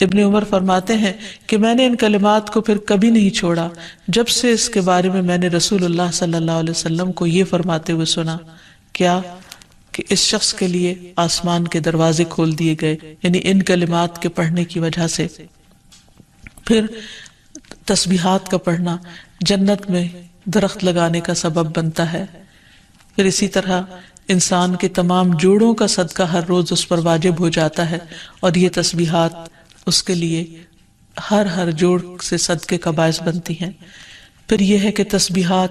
ابن عمر فرماتے ہیں کہ میں نے ان کلمات کو پھر کبھی نہیں چھوڑا جب سے اس کے بارے میں نے رسول اللہ صلی اللہ علیہ وسلم کو یہ فرماتے ہوئے سنا، کیا کہ اس شخص کے لیے آسمان کے دروازے کھول دیے گئے، یعنی ان کلمات کے پڑھنے کی وجہ سے۔ پھر تسبیحات کا پڑھنا جنت میں درخت لگانے کا سبب بنتا ہے۔ پھر اسی طرح انسان کے تمام جوڑوں کا صدقہ ہر روز اس پر واجب ہو جاتا ہے، اور یہ تسبیحات اس کے لیے ہر جوڑ سے صدقے کا باعث بنتی ہیں۔ پھر یہ ہے کہ تسبیحات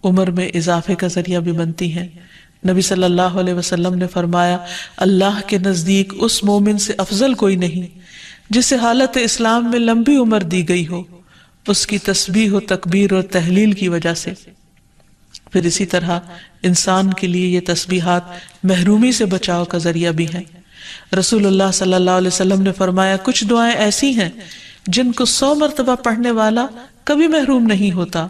عمر میں اضافے کا ذریعہ بھی بنتی ہیں۔ نبی صلی اللہ علیہ وسلم نے فرمایا، اللہ کے نزدیک اس مومن سے افضل کوئی نہیں جسے حالت اسلام میں لمبی عمر دی گئی ہو، اس کی تسبیح و تکبیر اور تحلیل کی وجہ سے۔ پھر اسی طرح انسان کے لیے یہ تسبیحات محرومی سے بچاؤ کا ذریعہ بھی ہیں۔ رسول اللہ صلی اللہ علیہ وسلم نے فرمایا، کچھ دعائیں ایسی ہیں جن کو 100 مرتبہ پڑھنے والا کبھی محروم نہیں ہوتا۔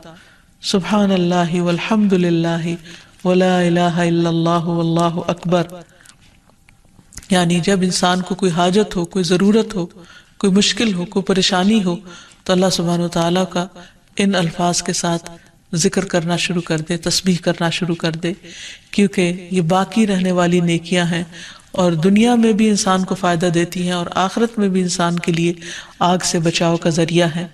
سبحان اللہ والحمد للہ ولا الہ الا اللہ واللہ اکبر، یعنی جب انسان کو کوئی حاجت ہو، کوئی ضرورت ہو، کوئی مشکل ہو، کوئی پریشانی ہو، تو اللہ سبحانہ وتعالیٰ کا ان الفاظ کے ساتھ ذکر کرنا شروع کر دے، تسبیح کرنا شروع کر دے، کیونکہ یہ باقی رہنے والی نیکیاں ہیں اور دنیا میں بھی انسان کو فائدہ دیتی ہیں اور آخرت میں بھی انسان کے لیے آگ سے بچاؤ کا ذریعہ ہے۔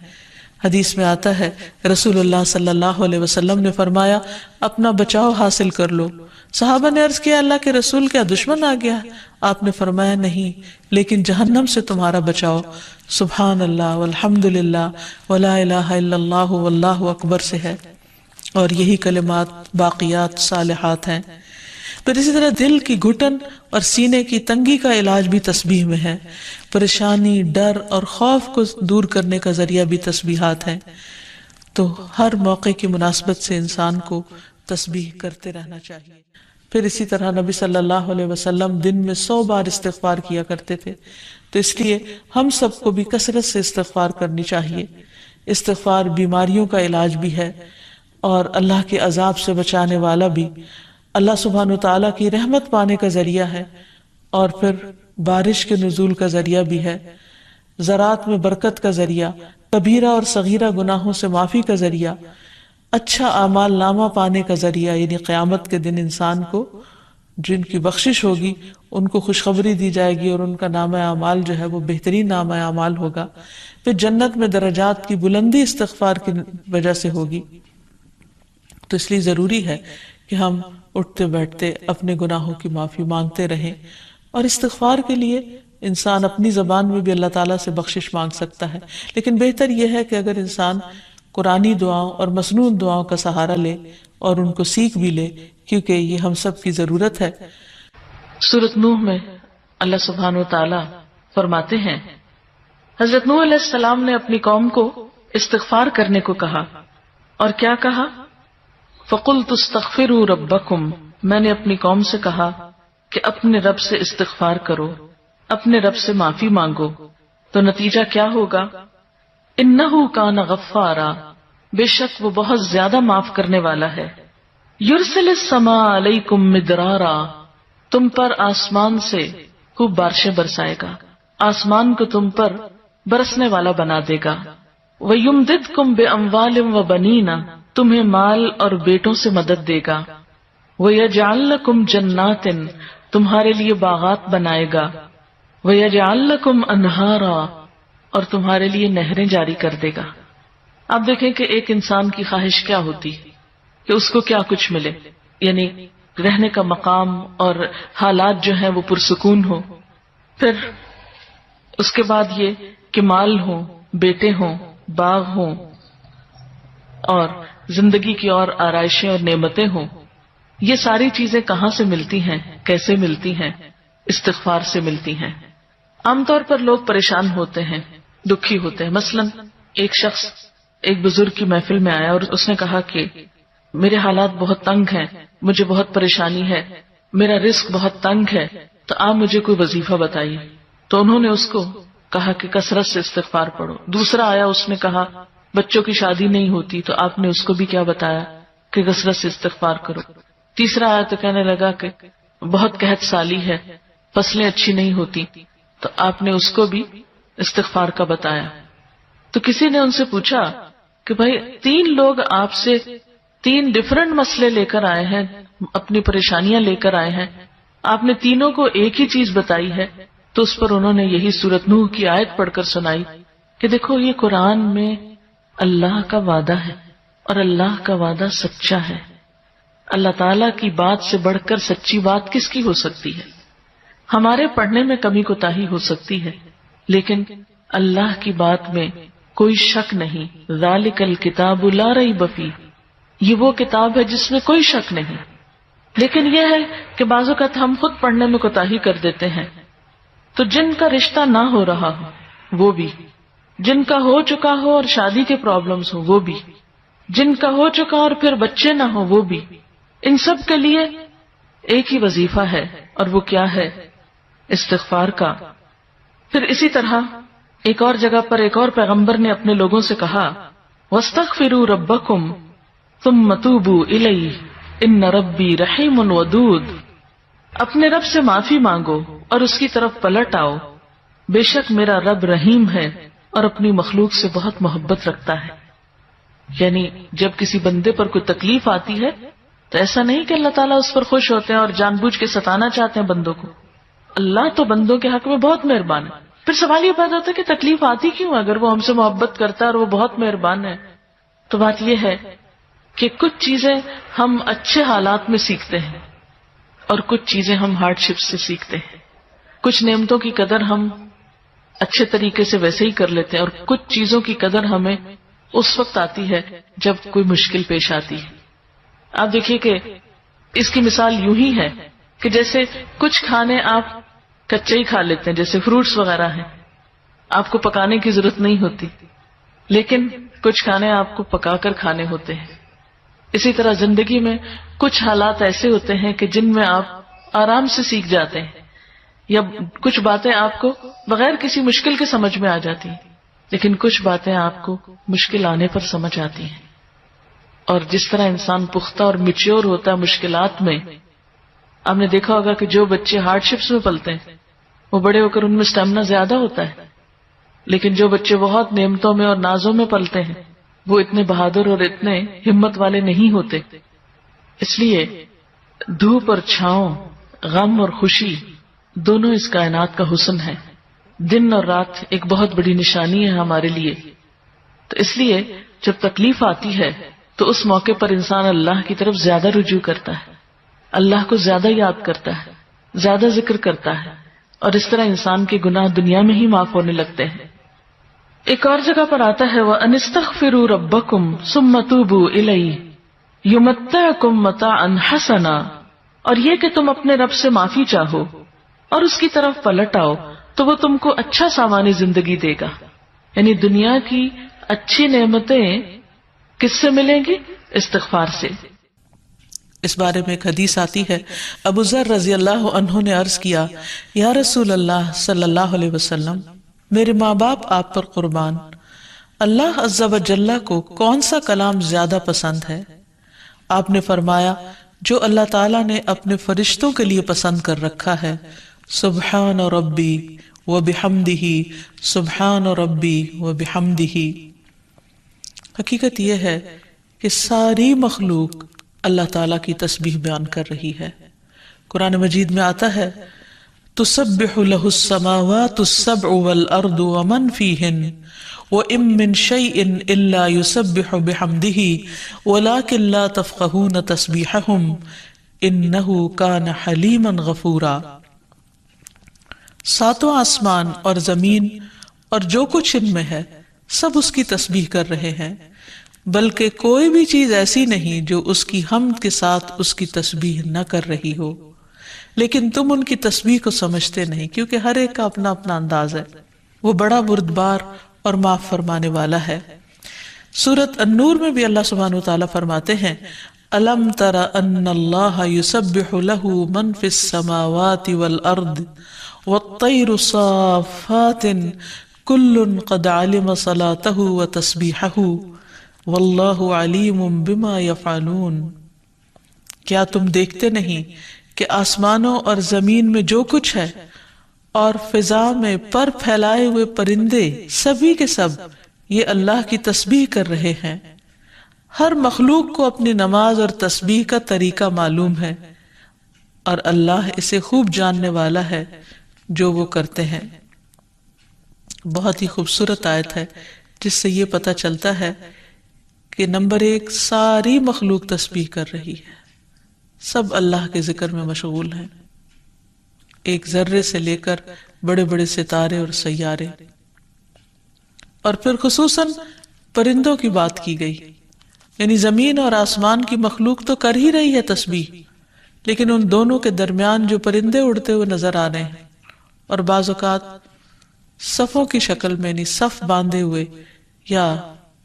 حدیث میں آتا ہے، رسول اللہ صلی اللہ علیہ وسلم نے فرمایا، اپنا بچاؤ حاصل کر لو۔ صحابہ نے عرض کیا، اللہ کے رسول، کیا دشمن آ گیا؟ آپ نے فرمایا، نہیں، لیکن جہنم سے تمہارا بچاؤ سبحان اللہ والحمد للہ ولا الہ الا اللہ واللہ اکبر سے ہے، اور یہی کلمات باقیات صالحات ہیں۔ پھر اسی طرح دل کی گھٹن اور سینے کی تنگی کا علاج بھی تسبیح میں ہے۔ پریشانی، ڈر اور خوف کو دور کرنے کا ذریعہ بھی تسبیحات ہیں۔ تو ہر موقع کی مناسبت سے انسان کو تسبیح کرتے رہنا چاہیے۔ پھر اسی طرح نبی صلی اللہ علیہ وسلم دن میں 100 بار استغفار کیا کرتے تھے، تو اس لیے ہم سب کو بھی کثرت سے استغفار کرنی چاہیے۔ استغفار بیماریوں کا علاج بھی ہے اور اللہ کے عذاب سے بچانے والا بھی، اللہ سبحانہ وتعالیٰ کی رحمت پانے کا ذریعہ ہے، اور پھر بارش کے نزول کا ذریعہ بھی ہے، زراعت میں برکت کا ذریعہ، کبیرہ اور صغیرہ گناہوں سے معافی کا ذریعہ، اچھا اعمال نامہ پانے کا ذریعہ، یعنی قیامت کے دن انسان کو جن کی بخشش ہوگی ان کو خوشخبری دی جائے گی اور ان کا نامہ اعمال جو ہے وہ بہترین نامہ اعمال ہوگا۔ پھر جنت میں درجات کی بلندی استغفار کی وجہ سے ہوگی۔ تو اس لیے ضروری ہے کہ ہم اٹھتے بیٹھتے اپنے گناہوں کی معافی مانگتے رہیں، اور استغفار کے لیے انسان اپنی زبان میں بھی اللہ تعالیٰ سے بخشش مانگ سکتا ہے، لیکن بہتر یہ ہے کہ اگر انسان قرآنی دعاؤں اور مسنون دعاؤں کا سہارا لے اور ان کو سیکھ بھی لے، کیونکہ یہ ہم سب کی ضرورت ہے۔ سورۃ نوح میں اللہ سبحانہ و تعالیٰ فرماتے ہیں، حضرت نوح علیہ السلام نے اپنی قوم کو استغفار کرنے کو کہا، اور کیا کہا؟ فَقُلْتُ اسْتَغْفِرُوا رَبَّكُمْ، میں نے اپنی قوم سے کہا کہ اپنے رب سے استغفار کرو، اپنے رب سے معافی مانگو۔ تو نتیجہ کیا ہوگا؟ انہو کان غفارا، بے شک وہ بہت زیادہ معاف کرنے والا ہے۔ یرسل السماء علیکم مدرارا، تم پر آسمان سے خوب بارشیں برسائے گا، آسمان کو تم پر برسنے والا بنا دے گا۔ ویمددکم باموال وبنین، تمہیں مال اور بیٹوں سے مدد دے گا۔ ویجعل لکم جنات، تمہارے لیے باغات بنائے گا۔ ویجعل لکم انہارا، اور تمہارے لیے نہریں جاری کر دے گا۔ آپ دیکھیں کہ ایک انسان کی خواہش کیا ہوتی کہ اس کو کیا کچھ ملے، یعنی رہنے کا مقام اور حالات جو ہیں وہ پرسکون ہو، پھر اس کے بعد یہ کہ مال ہو، بیٹے ہوں، باغ ہوں، اور زندگی کی اور آرائشیں اور نعمتیں ہوں۔ یہ ساری چیزیں کہاں سے ملتی ہیں، کیسے ملتی ہیں؟ استغفار سے ملتی ہیں۔ عام طور پر لوگ پریشان ہوتے ہیں، دکھی ہوتے ہیں۔ مثلا ایک شخص ایک بزرگ کی محفل میں آیا اور اس نے کہا کہ میرے حالات بہت تنگ ہیں، مجھے بہت پریشانی ہے، میرا رزق بہت تنگ ہے، تو آپ مجھے کوئی وظیفہ بتائیے۔ تو انہوں نے اس کو کہا کہ کثرت سے استغفار پڑھو۔ دوسرا آیا، اس نے کہا بچوں کی شادی نہیں ہوتی، تو آپ نے اس کو بھی کیا بتایا کہ کثرت سے استغفار کرو۔ تیسرا آیا تو کہنے لگا کہ بہت قحط سالی ہے، فصلیں اچھی نہیں ہوتی، تو آپ نے اس کو بھی استغفار کا بتایا. تو کسی نے ان سے پوچھا کہ بھائی 3 لوگ آپ سے 3 ڈفرنٹ مسئلے لے کر آئے ہیں، اپنی پریشانیاں لے کر آئے ہیں، آپ نے تینوں کو ایک ہی چیز بتائی ہے. تو اس پر انہوں نے یہی سورۃ نوح کی آیت پڑھ کر سنائی کہ دیکھو یہ قرآن میں اللہ کا وعدہ ہے اور اللہ کا وعدہ سچا ہے. اللہ تعالیٰ کی بات سے بڑھ کر سچی بات کس کی ہو سکتی ہے؟ ہمارے پڑھنے میں کمی کوتاہی ہو سکتی ہے، لیکن اللہ کی بات میں کوئی شک نہیں. ذالک الکتاب لا ریب فیہ، یہ وہ کتاب ہے جس میں کوئی شک نہیں. لیکن یہ ہے کہ بعض اوقات ہم خود پڑھنے میں کوتاہی کر دیتے ہیں. تو جن کا رشتہ نہ ہو رہا ہو وہ بھی، جن کا ہو چکا ہو اور شادی کے پرابلمز ہو وہ بھی، جن کا ہو چکا اور پھر بچے نہ ہو وہ بھی، ان سب کے لیے ایک ہی وظیفہ ہے، اور وہ کیا ہے؟ استغفار کا. پھر اسی طرح ایک اور جگہ پر ایک اور پیغمبر نے اپنے لوگوں سے کہا وَاسْتَغْفِرُوا رَبَّكُمْ ثُمَّ تُوبُوا إِلَيْهِ إِنَّ رَبِّي رَحِيمٌ وَدُودٌ، اپنے رب سے معافی مانگو اور اس کی طرف پلٹ آؤ، بے شک میرا رب رحیم ہے اور اپنی مخلوق سے بہت محبت رکھتا ہے. یعنی جب کسی بندے پر کوئی تکلیف آتی ہے تو ایسا نہیں کہ اللہ تعالیٰ اس پر خوش ہوتے ہیں اور جان بوجھ کے ستانا چاہتے ہیں بندوں کو. اللہ تو بندوں کے حق میں بہت مہربان ہے. پھر سوال یہ پیدا ہوتا ہے کہ تکلیف آتی کیوں؟ اگر وہ ہم سے محبت کرتا ہے اور وہ بہت مہربان ہے. تو بات یہ ہے کہ کچھ چیزیں ہم اچھے حالات میں سیکھتے ہیں اور کچھ چیزیں ہم ہارڈ شپ سے سیکھتے ہیں. کچھ نعمتوں کی قدر ہم اچھے طریقے سے ویسے ہی کر لیتے ہیں، اور کچھ چیزوں کی قدر ہمیں اس وقت آتی ہے جب کوئی مشکل پیش آتی ہے. آپ دیکھیے کہ اس کی مثال یوں ہی ہے کہ جیسے کچھ کھانے آپ کچے ہی کھا لیتے ہیں، جیسے فروٹس وغیرہ ہیں، آپ کو پکانے کی ضرورت نہیں ہوتی، لیکن کچھ کھانے آپ کو پکا کر کھانے ہوتے ہیں. اسی طرح زندگی میں کچھ حالات ایسے ہوتے ہیں کہ جن میں آپ آرام سے سیکھ جاتے ہیں، یا کچھ باتیں آپ کو بغیر کسی مشکل کے سمجھ میں آ جاتی ہیں، لیکن کچھ باتیں آپ کو مشکل آنے پر سمجھ آتی ہیں. اور جس طرح انسان پختہ اور میچیور ہوتا ہے مشکلات میں، آپ نے دیکھا ہوگا کہ جو بچے ہارڈ شپس میں پلتے ہیں وہ بڑے ہو کر ان میں اسٹیمنا زیادہ ہوتا ہے، لیکن جو بچے بہت نعمتوں میں اور نازوں میں پلتے ہیں وہ اتنے بہادر اور اتنے ہمت والے نہیں ہوتے. اس لیے دھوپ اور چھاؤں، غم اور خوشی، دونوں اس کائنات کا حسن ہے. دن اور رات ایک بہت بڑی نشانی ہے ہمارے لیے. تو اس لیے جب تکلیف آتی ہے تو اس موقع پر انسان اللہ کی طرف زیادہ رجوع کرتا ہے، اللہ کو زیادہ یاد کرتا ہے، زیادہ ذکر کرتا ہے، اور اس طرح انسان کے گناہ دنیا میں ہی معاف ہونے لگتے ہیں. ایک اور جگہ پر آتا ہے وَأَنِ اسْتَغْفِرُوا رَبَّكُمْ ثُمَّ تُوبُوا إِلَيْهِ يُمَتِّعْكُمْ مَتَاعًا حَسَنًا، اور یہ کہ تم اپنے رب سے معافی چاہو اور اس کی طرف پلٹ آؤ تو وہ تم کو اچھا سامان زندگی دے گا. یعنی دنیا کی اچھی نعمتیں کس سے ملیں گی؟ استغفار سے. اس بارے میں ایک حدیث آتی ہے، ابو ذر رضی اللہ عنہ نے عرض کیا یا رسول اللہ صلی اللہ علیہ وسلم، میرے ماں باپ آپ پر قربان، اللہ عز و جل کو کون سا کلام زیادہ پسند ہے؟ آپ نے فرمایا جو اللہ تعالیٰ نے اپنے فرشتوں کے لیے پسند کر رکھا ہے، سبحان ربی و بحمدہ، سبحان ربی و بحمدہ. حقیقت یہ ہے کہ ساری مخلوق اللہ تعالیٰ کی تسبیح بیان کر رہی ہے. قرآن مجید میں آتا ہے تسبح له السماوات السبع والارض ومن فیہن وَإِن مِّن شَيْءٍ إِلَّا يُسَبِّحُ بِحَمْدِهِ وَلَكِن لَّا تَفْقَهُونَ تَسْبِيحَهُمْ إِنَّهُ كَانَ حَلِيمًا غَفُورًا. ساتوں آسمان اور زمین اور جو کچھ ان میں ہے سب اس کی تسبیح کر رہے ہیں، بلکہ کوئی بھی چیز ایسی نہیں جو اس کی حمد کے ساتھ اس کی تسبیح نہ کر رہی ہو، لیکن تم ان کی تسبیح کو سمجھتے نہیں کیونکہ ہر ایک کا اپنا اپنا انداز ہے. وہ بڑا بردبار اور معاف فرمانے والا ہے. سورۃ النور میں بھی اللہ سبحانہ وتعالی فرماتے ہیں الم تر ان اللہ یسبح له من فی السماوات والارض والطیر صافات کل قد علم صلاته وتسبیحه واللہ علیم بما یفعلون. کیا تم دیکھتے نہیں کہ آسمانوں اور زمین میں جو کچھ ہے اور فضا میں پر پھیلائے ہوئے پرندے سبھی کے سب یہ اللہ کی تسبیح کر رہے ہیں۔ ہر مخلوق کو اپنی نماز اور تسبیح کا طریقہ معلوم ہے اور اللہ اسے خوب جاننے والا ہے جو وہ کرتے ہیں۔ بہت ہی خوبصورت آیت ہے جس سے یہ پتہ چلتا ہے کہ نمبر ایک، ساری مخلوق تسبیح کر رہی ہے، سب اللہ کے ذکر میں مشغول ہیں، ایک ذرے سے لے کر بڑے بڑے ستارے اور سیارے۔ اور پھر خصوصاً پرندوں کی بات کی گئی، یعنی زمین اور آسمان کی مخلوق تو کر ہی رہی ہے تسبیح، لیکن ان دونوں کے درمیان جو پرندے اڑتے ہوئے نظر آ رہے ہیں اور بعض اوقات صفوں کی شکل میں، یعنی صف باندھے ہوئے یا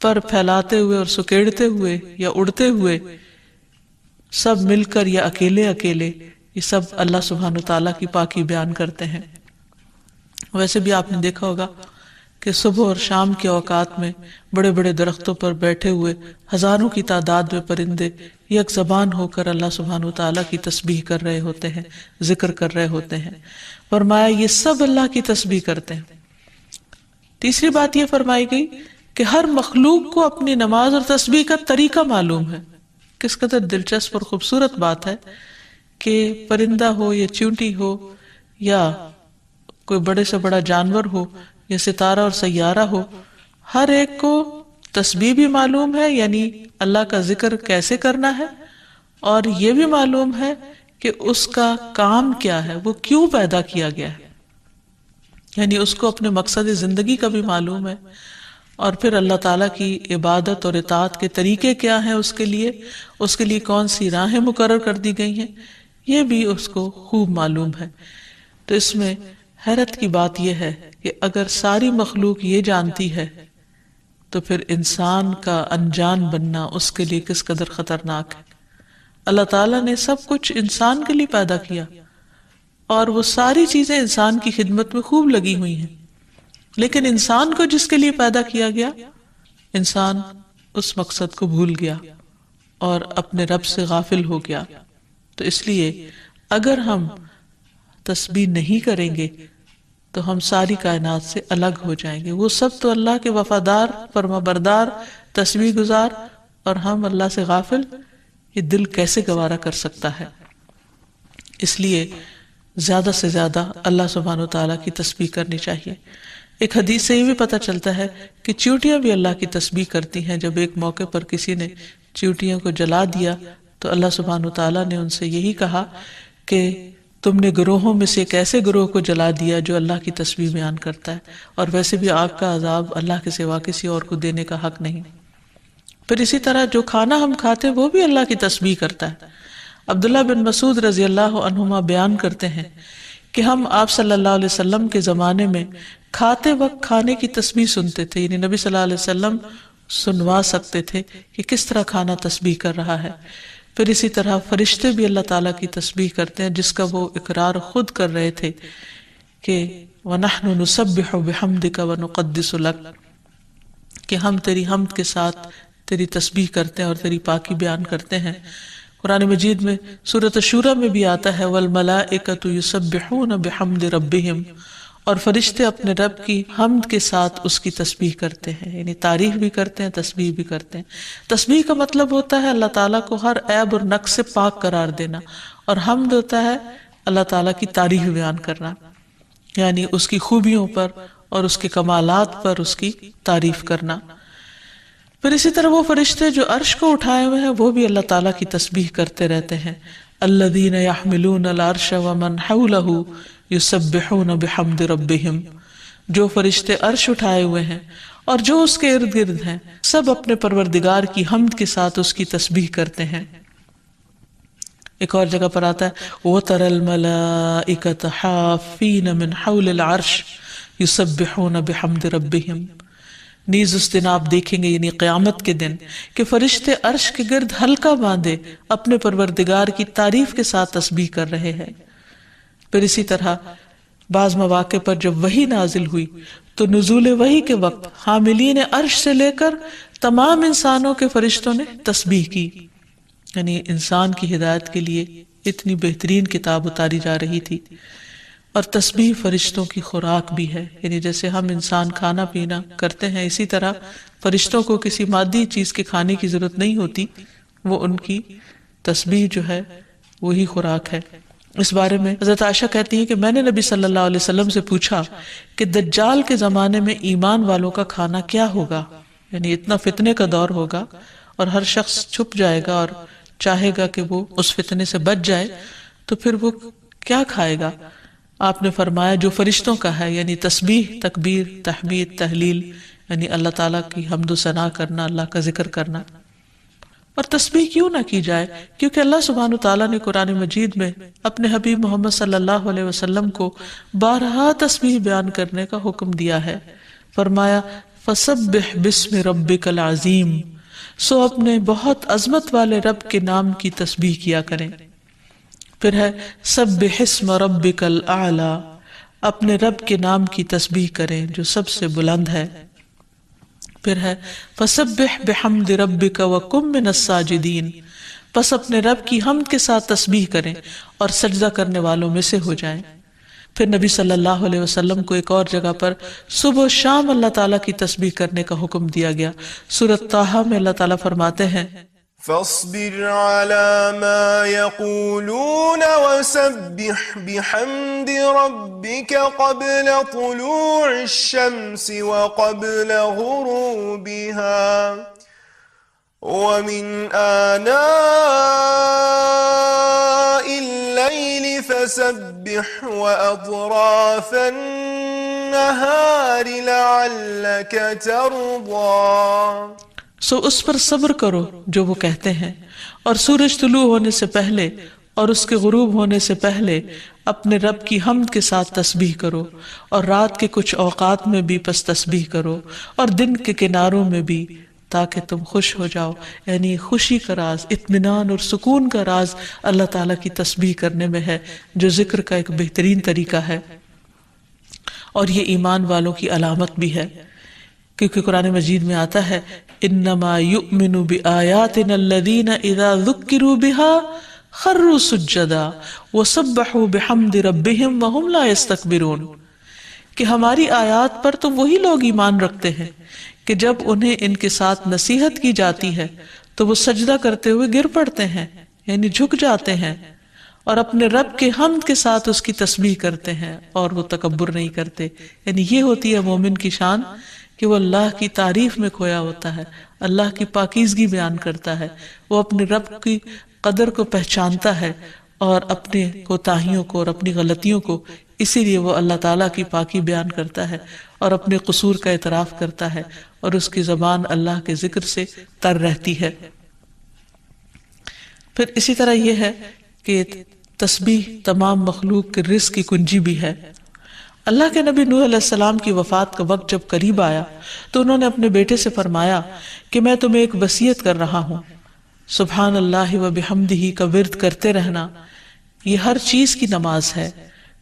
پر پھیلاتے ہوئے اور سکیڑتے ہوئے یا اڑتے ہوئے، سب مل کر یا اکیلے اکیلے، یہ سب اللہ سبحانہ تعالیٰ کی پاکی بیان کرتے ہیں۔ ویسے بھی آپ نے دیکھا ہوگا کہ صبح اور شام کے اوقات میں بڑے بڑے درختوں پر بیٹھے ہوئے ہزاروں کی تعداد میں پرندے یک زبان ہو کر اللہ سبحانہ تعالیٰ کی تسبیح کر رہے ہوتے ہیں، ذکر کر رہے ہوتے ہیں۔ فرمایا یہ سب اللہ کی تسبیح کرتے ہیں۔ تیسری بات یہ فرمائی گئی کہ ہر مخلوق کو اپنی نماز اور تسبیح کا طریقہ معلوم ہے۔ کس قدر دلچسپ اور خوبصورت بات ہے کہ پرندہ ہو یا چیونٹی ہو یا کوئی بڑے سے بڑا جانور ہو یا ستارہ اور سیارہ ہو، ہر ایک کو تسبیح بھی معلوم ہے، یعنی اللہ کا ذکر کیسے کرنا ہے، اور یہ بھی معلوم ہے کہ اس کا کام کیا ہے، وہ کیوں پیدا کیا گیا ہے، یعنی اس کو اپنے مقصد زندگی کا بھی معلوم ہے، اور پھر اللہ تعالیٰ کی عبادت اور اطاعت کے طریقے کیا ہیں، اس کے لیے کون سی راہیں مقرر کر دی گئی ہیں، یہ بھی اس کو خوب معلوم ہے۔ تو اس میں حیرت کی بات یہ ہے کہ اگر ساری مخلوق یہ جانتی ہے تو پھر انسان کا انجان بننا اس کے لیے کس قدر خطرناک ہے۔ اللہ تعالیٰ نے سب کچھ انسان کے لیے پیدا کیا اور وہ ساری چیزیں انسان کی خدمت میں خوب لگی ہوئی ہیں، لیکن انسان کو جس کے لیے پیدا کیا گیا، انسان اس مقصد کو بھول گیا اور اپنے رب سے غافل ہو گیا۔ تو اس لیے اگر ہم تسبیح نہیں کریں گے تو ہم ساری کائنات سے الگ ہو جائیں گے۔ وہ سب تو اللہ کے وفادار، فرمانبردار، تسبیح گزار، اور ہم اللہ سے غافل، یہ دل کیسے گوارا کر سکتا ہے؟ اس لیے زیادہ سے زیادہ اللہ سبحانہ وتعالیٰ کی تسبیح کرنی چاہیے۔ ایک حدیث سے یہ بھی پتہ چلتا ہے کہ چیونٹیاں بھی اللہ کی تسبیح کرتی ہیں۔ جب ایک موقع پر کسی نے چیونٹیوں کو جلا دیا تو اللہ سبحانہ وتعالیٰ نے ان سے یہی کہا کہ تم نے گروہوں میں سے ایک ایسے گروہ کو جلا دیا جو اللہ کی تسبیح بیان کرتا ہے، اور ویسے بھی آگ کا عذاب اللہ کے سوا کسی اور کو دینے کا حق نہیں۔ پھر اسی طرح جو کھانا ہم کھاتے ہیں وہ بھی اللہ کی تسبیح کرتا ہے۔ عبداللہ بن مسعود رضی اللہ عنہما بیان کرتے ہیں کہ ہم آپ صلی اللہ علیہ وسلم کے زمانے میں کھاتے وقت کھانے کی تسبیح سنتے تھے، یعنی نبی صلی اللہ علیہ وسلم سنوا سکتے تھے کہ کس طرح کھانا تسبیح کر رہا ہے۔ پھر اسی طرح فرشتے بھی اللہ تعالیٰ کی تسبیح کرتے ہیں، جس کا وہ اقرار خود کر رہے تھے کہ وَنَحْنُ نُسَبِّحُ بِحَمْدِكَ وَنُقَدِّسُ لَكَ، کہ ہم تیری حمد کے ساتھ تیری تسبیح کرتے ہیں اور تیری پاکی بیان کرتے ہیں۔ قرآن مجید میں سورۃ الشورى میں بھی آتا ہے وَالْمَلَائِكَةُ يُسَبِّحُونَ بِحَمْدِ رَبِّهِمْ، اور فرشتے اپنے رب کی حمد کے ساتھ اس کی تسبیح کرتے ہیں، یعنی تعریف بھی کرتے ہیں، تسبیح بھی کرتے ہیں۔ تسبیح کا مطلب ہوتا ہے اللہ تعالیٰ کو ہر عیب اور نقص سے پاک قرار دینا، اور حمد ہوتا ہے اللہ تعالیٰ کی تعریف بیان کرنا، یعنی اس کی خوبیوں پر اور اس کے کمالات پر اس کی تعریف کرنا۔ پھر اسی طرح وہ فرشتے جو عرش کو اٹھائے ہوئے ہیں وہ بھی اللہ تعالیٰ کی تسبیح کرتے رہتے ہیں۔ الذین یحملون العرش ومن حولہ یسبحون بحمد ربہم، جو فرشتے عرش اٹھائے ہوئے ہیں اور جو اس کے ارد گرد ہیں سب اپنے پروردگار کی حمد کے ساتھ اس کی تسبیح کرتے ہیں۔ ایک اور جگہ پر آتا ہے وَتَرَى الْمَلَائِكَةَ حَافِّينَ مِنْ حَوْلِ الْعَرْشِ يُسَبِّحُونَ بِحَمْدِ رَبِّهِمْ، نیز اس دن آپ دیکھیں گے، یعنی قیامت کے دن، کہ فرشتے عرش کے گرد حلقہ باندھے اپنے پروردگار کی تعریف کے ساتھ تسبیح کر رہے ہیں۔ پھر اسی طرح بعض مواقع پر جب وحی نازل ہوئی تو نزول وحی کے وقت حاملین عرش سے لے کر تمام انسانوں کے فرشتوں نے تسبیح کی، یعنی انسان کی ہدایت کے لیے اتنی بہترین کتاب اتاری جا رہی تھی۔ اور تسبیح فرشتوں کی خوراک بھی ہے، یعنی جیسے ہم انسان کھانا پینا کرتے ہیں اسی طرح فرشتوں کو کسی مادی چیز کے کھانے کی ضرورت نہیں ہوتی، وہ ان کی تسبیح جو ہے وہی خوراک ہے۔ اس بارے میں حضرت عائشہ کہتی ہیں کہ میں نے نبی صلی اللہ علیہ وسلم سے پوچھا کہ دجال کے زمانے میں ایمان والوں کا کھانا کیا ہوگا، یعنی اتنا فتنے کا دور ہوگا اور ہر شخص چھپ جائے گا اور چاہے گا کہ وہ اس فتنے سے بچ جائے، تو پھر وہ کیا کھائے گا؟ آپ نے فرمایا جو فرشتوں کا ہے، یعنی تسبیح، تکبیر، تحمید، تحلیل، یعنی اللہ تعالیٰ کی حمد و ثنا کرنا، اللہ کا ذکر کرنا۔ اور تسبیح کیوں نہ کی جائے؟ کیونکہ اللہ سبحانہ وتعالیٰ نے قرآن مجید میں اپنے حبیب محمد صلی اللہ علیہ وسلم کو بارہا تسبیح بیان کرنے کا حکم دیا ہے۔ فرمایا فسبح باسم ربک العظیم، سو اپنے بہت عظمت والے رب کے نام کی تسبیح کیا کریں۔ پھر ہے سبح اسم ربک الاعلی، اپنے رب کے نام کی تسبیح کریں جو سب سے بلند ہے۔ پھر ہے فسبح بحمد ربک وکن من الساجدین، پس اپنے رب کی حمد کے ساتھ تسبیح کریں اور سجدہ کرنے والوں میں سے ہو جائیں۔ پھر نبی صلی اللہ علیہ وسلم کو ایک اور جگہ پر صبح و شام اللہ تعالیٰ کی تسبیح کرنے کا حکم دیا گیا۔ سورۃ طٰہٰ میں اللہ تعالیٰ فرماتے ہیں فاصبر على ما يقولون وسبح بحمد ربك قبل طلوع الشمس وقبل غروبها ومن آناء الليل فسبح وأطراف النهار لعلك ترضى۔ سو اس پر صبر کرو جو وہ کہتے ہیں، اور سورج طلوع ہونے سے پہلے اور اس کے غروب ہونے سے پہلے اپنے رب کی حمد کے ساتھ تسبیح کرو، اور رات کے کچھ اوقات میں بھی پس تسبیح کرو، اور دن کے کناروں میں بھی، تاکہ تم خوش ہو جاؤ۔ یعنی خوشی کا راز، اطمینان اور سکون کا راز اللہ تعالیٰ کی تسبیح کرنے میں ہے، جو ذکر کا ایک بہترین طریقہ ہے، اور یہ ایمان والوں کی علامت بھی ہے، کیونکہ قرآن مجید میں آتا ہے انما یؤمن بآیاتنا الذین اذا ذکروا بها خروا سجدا وسبحوا بحمد ربهم وهم لا يستكبرون، کہ ہماری آیات پر تو وہی لوگ ایمان رکھتے ہیں کہ جب انہیں ان کے ساتھ نصیحت کی جاتی ہے تو وہ سجدہ کرتے ہوئے گر پڑتے ہیں، یعنی جھک جاتے ہیں، اور اپنے رب کے حمد کے ساتھ اس کی تسبیح کرتے ہیں، اور وہ تکبر نہیں کرتے۔ یعنی یہ ہوتی ہے مومن کی شان کہ وہ اللہ کی تعریف میں کھویا ہوتا ہے، اللہ کی پاکیزگی بیان کرتا ہے، وہ اپنے رب کی قدر کو پہچانتا ہے اور اپنے کوتاہیوں کو اور اپنی غلطیوں کو، اسی لیے وہ اللہ تعالیٰ کی پاکی بیان کرتا ہے اور اپنے قصور کا اعتراف کرتا ہے، اور اس کی زبان اللہ کے ذکر سے تر رہتی ہے۔ پھر اسی طرح یہ ہے کہ تسبیح تمام مخلوق کے رزق کی کنجی بھی ہے۔ اللہ کے نبی نوح علیہ السلام کی وفات کا وقت جب قریب آیا تو انہوں نے اپنے بیٹے سے فرمایا کہ میں تمہیں ایک وصیت کر رہا ہوں، سبحان اللہ و بحمدہ کا ورد کرتے رہنا، یہ ہر چیز کی نماز ہے،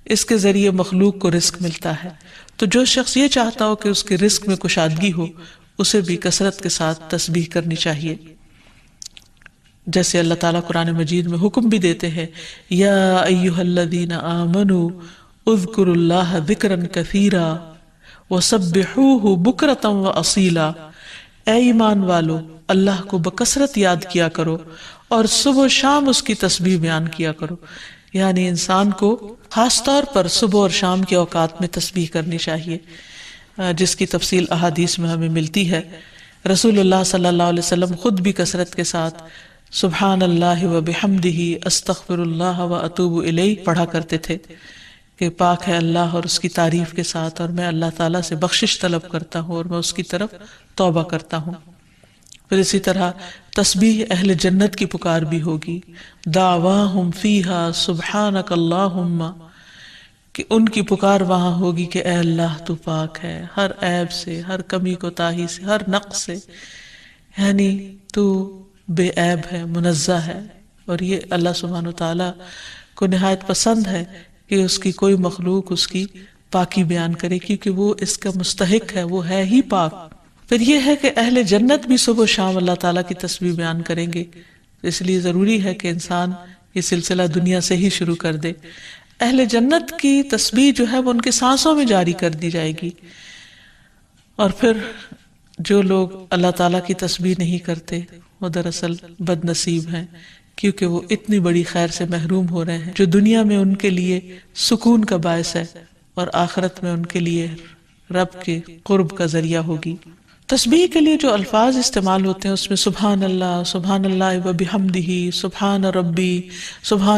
اس کے ذریعے مخلوق کو رزق ملتا ہے، تو جو شخص یہ چاہتا ہو کہ اس کے رزق میں کشادگی ہو، اسے بھی کثرت کے ساتھ تسبیح کرنی چاہیے۔ جیسے اللہ تعالیٰ قرآن مجید میں حکم بھی دیتے ہیں یا ایھا الذین آمنوا اذکروا اللہ ذکرا کثیرا وسبحوہ بکرۃ واصیلا، اے ایمان والو اللہ کو بکثرت یاد کیا کرو اور صبح و شام اس کی تسبیح بیان کیا کرو۔ یعنی انسان کو خاص طور پر صبح اور شام کے اوقات میں تسبیح کرنی چاہیے، جس کی تفصیل احادیث میں ہمیں ملتی ہے۔ رسول اللہ صلی اللہ علیہ وسلم خود بھی کثرت کے ساتھ سبحان اللہ و بحمدہ استغفر اللہ و اتوب الیہ پڑھا کرتے تھے کہ پاک ہے اللہ اور اس کی تعریف کے ساتھ، اور میں اللہ تعالیٰ سے بخشش طلب کرتا ہوں اور میں اس کی طرف توبہ کرتا ہوں۔ پھر اسی طرح تسبیح اہل جنت کی پکار بھی ہوگی، دعواہم فیہا سبحانک اللہم، کہ ان کی پکار وہاں ہوگی کہ اے اللہ تو پاک ہے ہر عیب سے، ہر کمی کوتاہی سے، ہر نقص سے، یعنی تو بے عیب ہے، منزہ ہے۔ اور یہ اللہ سبحانہ وتعالیٰ کو نہایت پسند ہے کہ اس کی کوئی مخلوق اس کی پاکی بیان کرے، کیونکہ وہ اس کا مستحق ہے، وہ ہے ہی پاک۔ پھر یہ ہے کہ اہل جنت بھی صبح و شام اللہ تعالیٰ کی تسبیح بیان کریں گے، اس لیے ضروری ہے کہ انسان یہ سلسلہ دنیا سے ہی شروع کر دے۔ اہل جنت کی تسبیح جو ہے وہ ان کے سانسوں میں جاری کر دی جائے گی، اور پھر جو لوگ اللہ تعالیٰ کی تسبیح نہیں کرتے وہ دراصل بد نصیب ہیں، کیونکہ وہ اتنی بڑی خیر سے محروم ہو رہے ہیں جو دنیا میں ان کے لیے سکون کا باعث ہے اور آخرت میں ان کے لیے رب کے قرب کا ذریعہ ہوگی۔ تسبیح کے لیے جو الفاظ استعمال ہوتے ہیں اس میں سبحان اللہ و بحمدہ، سبحان